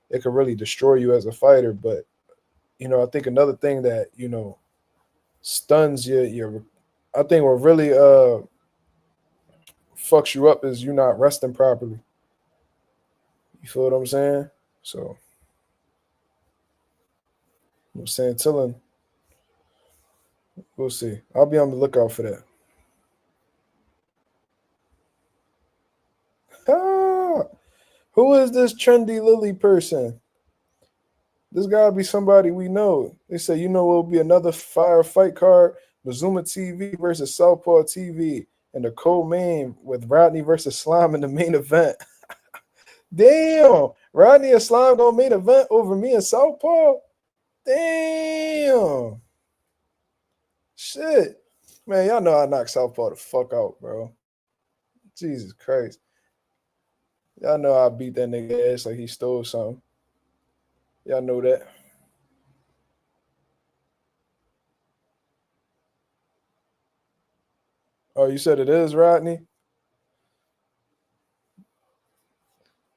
it could really destroy you as a fighter. But I think another thing that stuns your I think what really fucks you up is you not resting properly. You feel what I'm saying? So I'm saying Tillin, we'll see. I'll be on the lookout for that. Ah, who is this trendy Lily person? This gotta be somebody we know. They say, it'll be another fire fight card. Mazuma TV versus Southpaw TV. And the co-main with Rodney versus Slime in the main event. Damn. Rodney and Slime gonna main event over me and Southpaw? Damn. Shit. Man, y'all know I knocked Southpaw the fuck out, bro. Jesus Christ. Y'all know I beat that nigga ass like he stole something. Y'all know that. Oh, you said it is, Rodney?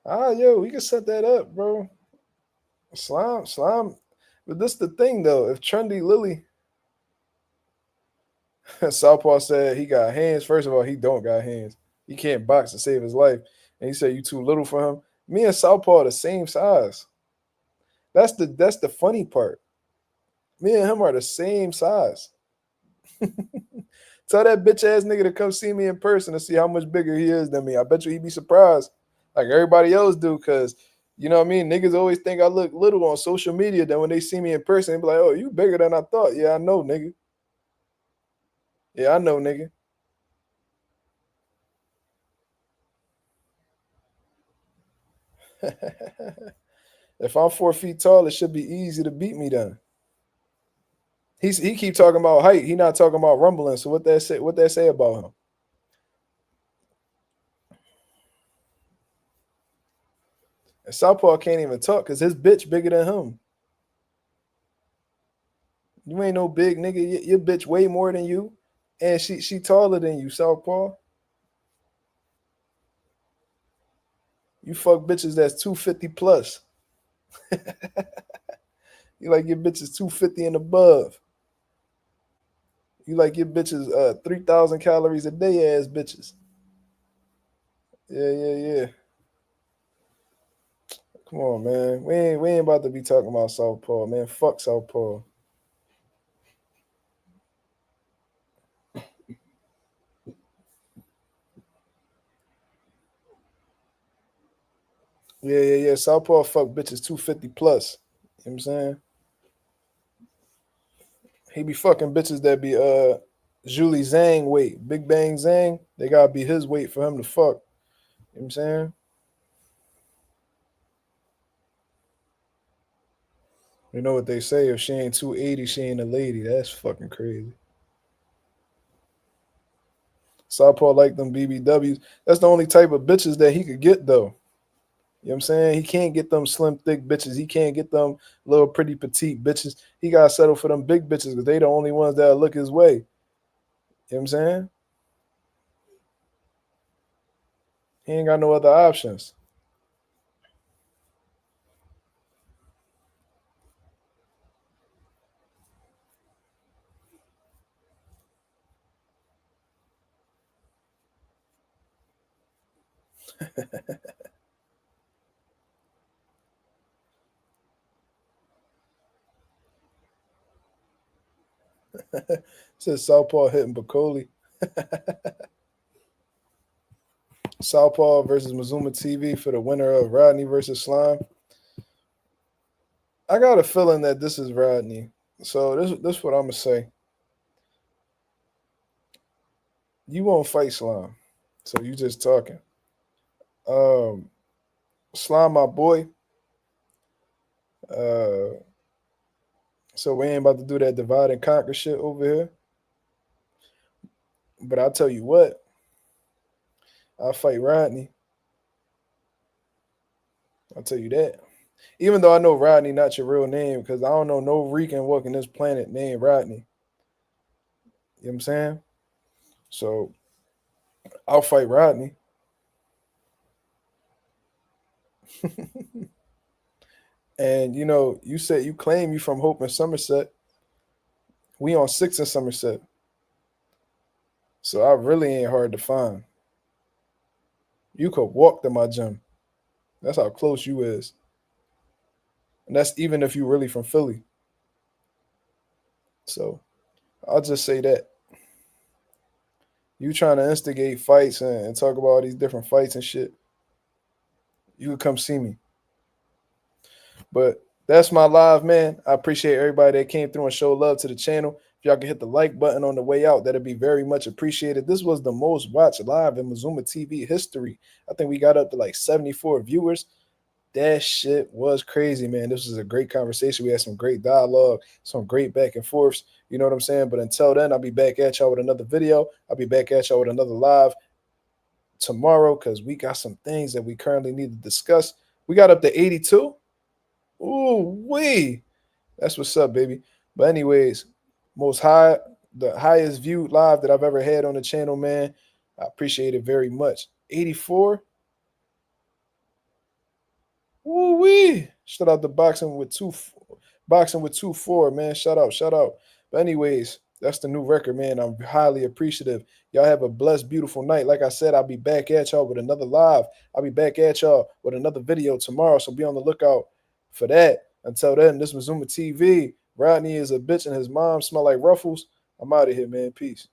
Yo, we can set that up, bro. Slime. But this the thing, though. If Trendy Lily, Southpaw said he got hands. First of all, he don't got hands. He can't box to save his life. And he said you too little for him. Me and Southpaw are the same size. That's the funny part. Me and him are the same size. Tell that bitch ass nigga to come see me in person to see how much bigger he is than me. I bet you he'd be surprised, like everybody else do, because you know what I mean. Niggas always think I look little on social media. Then when they see me in person, they be like, "Oh, you bigger than I thought." Yeah, I know, nigga. Yeah, I know, nigga. If I'm 4 feet tall, it should be easy to beat me then. He keep talking about height. He not talking about rumbling. So what that say? What that say about him? And Southpaw can't even talk because his bitch bigger than him. You ain't no big nigga. Your bitch way more than you, and she taller than you, Southpaw. You fuck bitches that's 250 plus. You like your bitches 250 and above. You like your bitches 3,000 calories a day ass bitches. Yeah. Come on, man. We ain't about to be talking about Southpaw, man. Fuck Southpaw. Yeah. Southpaw fuck bitches 250 plus. You know what I'm saying? He be fucking bitches that be Julie Zhang weight. Big Bang Zhang, they gotta be his weight for him to fuck. You know what I'm saying? You know what they say, if she ain't 280, she ain't a lady. That's fucking crazy. Southpaw like them BBWs. That's the only type of bitches that he could get though. You know what I'm saying? He can't get them slim, thick bitches. He can't get them little, pretty, petite bitches. He got to settle for them big bitches because they the only ones that look his way. You know what I'm saying? He ain't got no other options. Says Southpaw hitting Bacoli. Southpaw versus Mazuma TV for the winner of Rodney versus Slime. I got a feeling that this is Rodney. So this is what I'm gonna say. You won't fight Slime. So you just talking. Um Slime, my boy. Uh so we ain't about to do that divide and conquer shit over here. But I'll tell you what, I'll fight Rodney. I'll tell you that. Even though I know Rodney not your real name, because I don't know no Rican walking this planet named Rodney. You know what I'm saying? So I'll fight Rodney. And you know, you said you claim you from Hope in Somerset. We on 6 in Somerset. So I really ain't hard to find. You could walk to my gym. That's how close you is. And that's even if you really from Philly. So I'll just say that. You trying to instigate fights and talk about all these different fights and shit, you could come see me. But that's my live, man. I appreciate everybody that came through and showed love to the channel. If y'all can hit the like button on the way out, that'd be very much appreciated. This was the most watched live in Mazuma TV history. I think we got up to like 74 viewers. That shit was crazy, man. This was a great conversation. We had some great dialogue, some great back and forths. You know what I'm saying? But until then, I'll be back at y'all with another video. I'll be back at y'all with another live tomorrow because we got some things that we currently need to discuss. We got up to 82. Ooh, wee. That's what's up, baby. But anyways, the highest viewed live that I've ever had on the channel, man. I appreciate it very much. 84. Ooh wee! Shout out to boxing with 2-4, man. Shout out. But anyways, that's the new record, man. I'm highly appreciative. Y'all have a blessed, beautiful night. Like I said, I'll be back at y'all with another live. I'll be back at y'all with another video tomorrow. So be on the lookout for that. Until then, this was Mazuma TV. Rodney is a bitch and his mom smell like Ruffles. I'm out of here, man. Peace.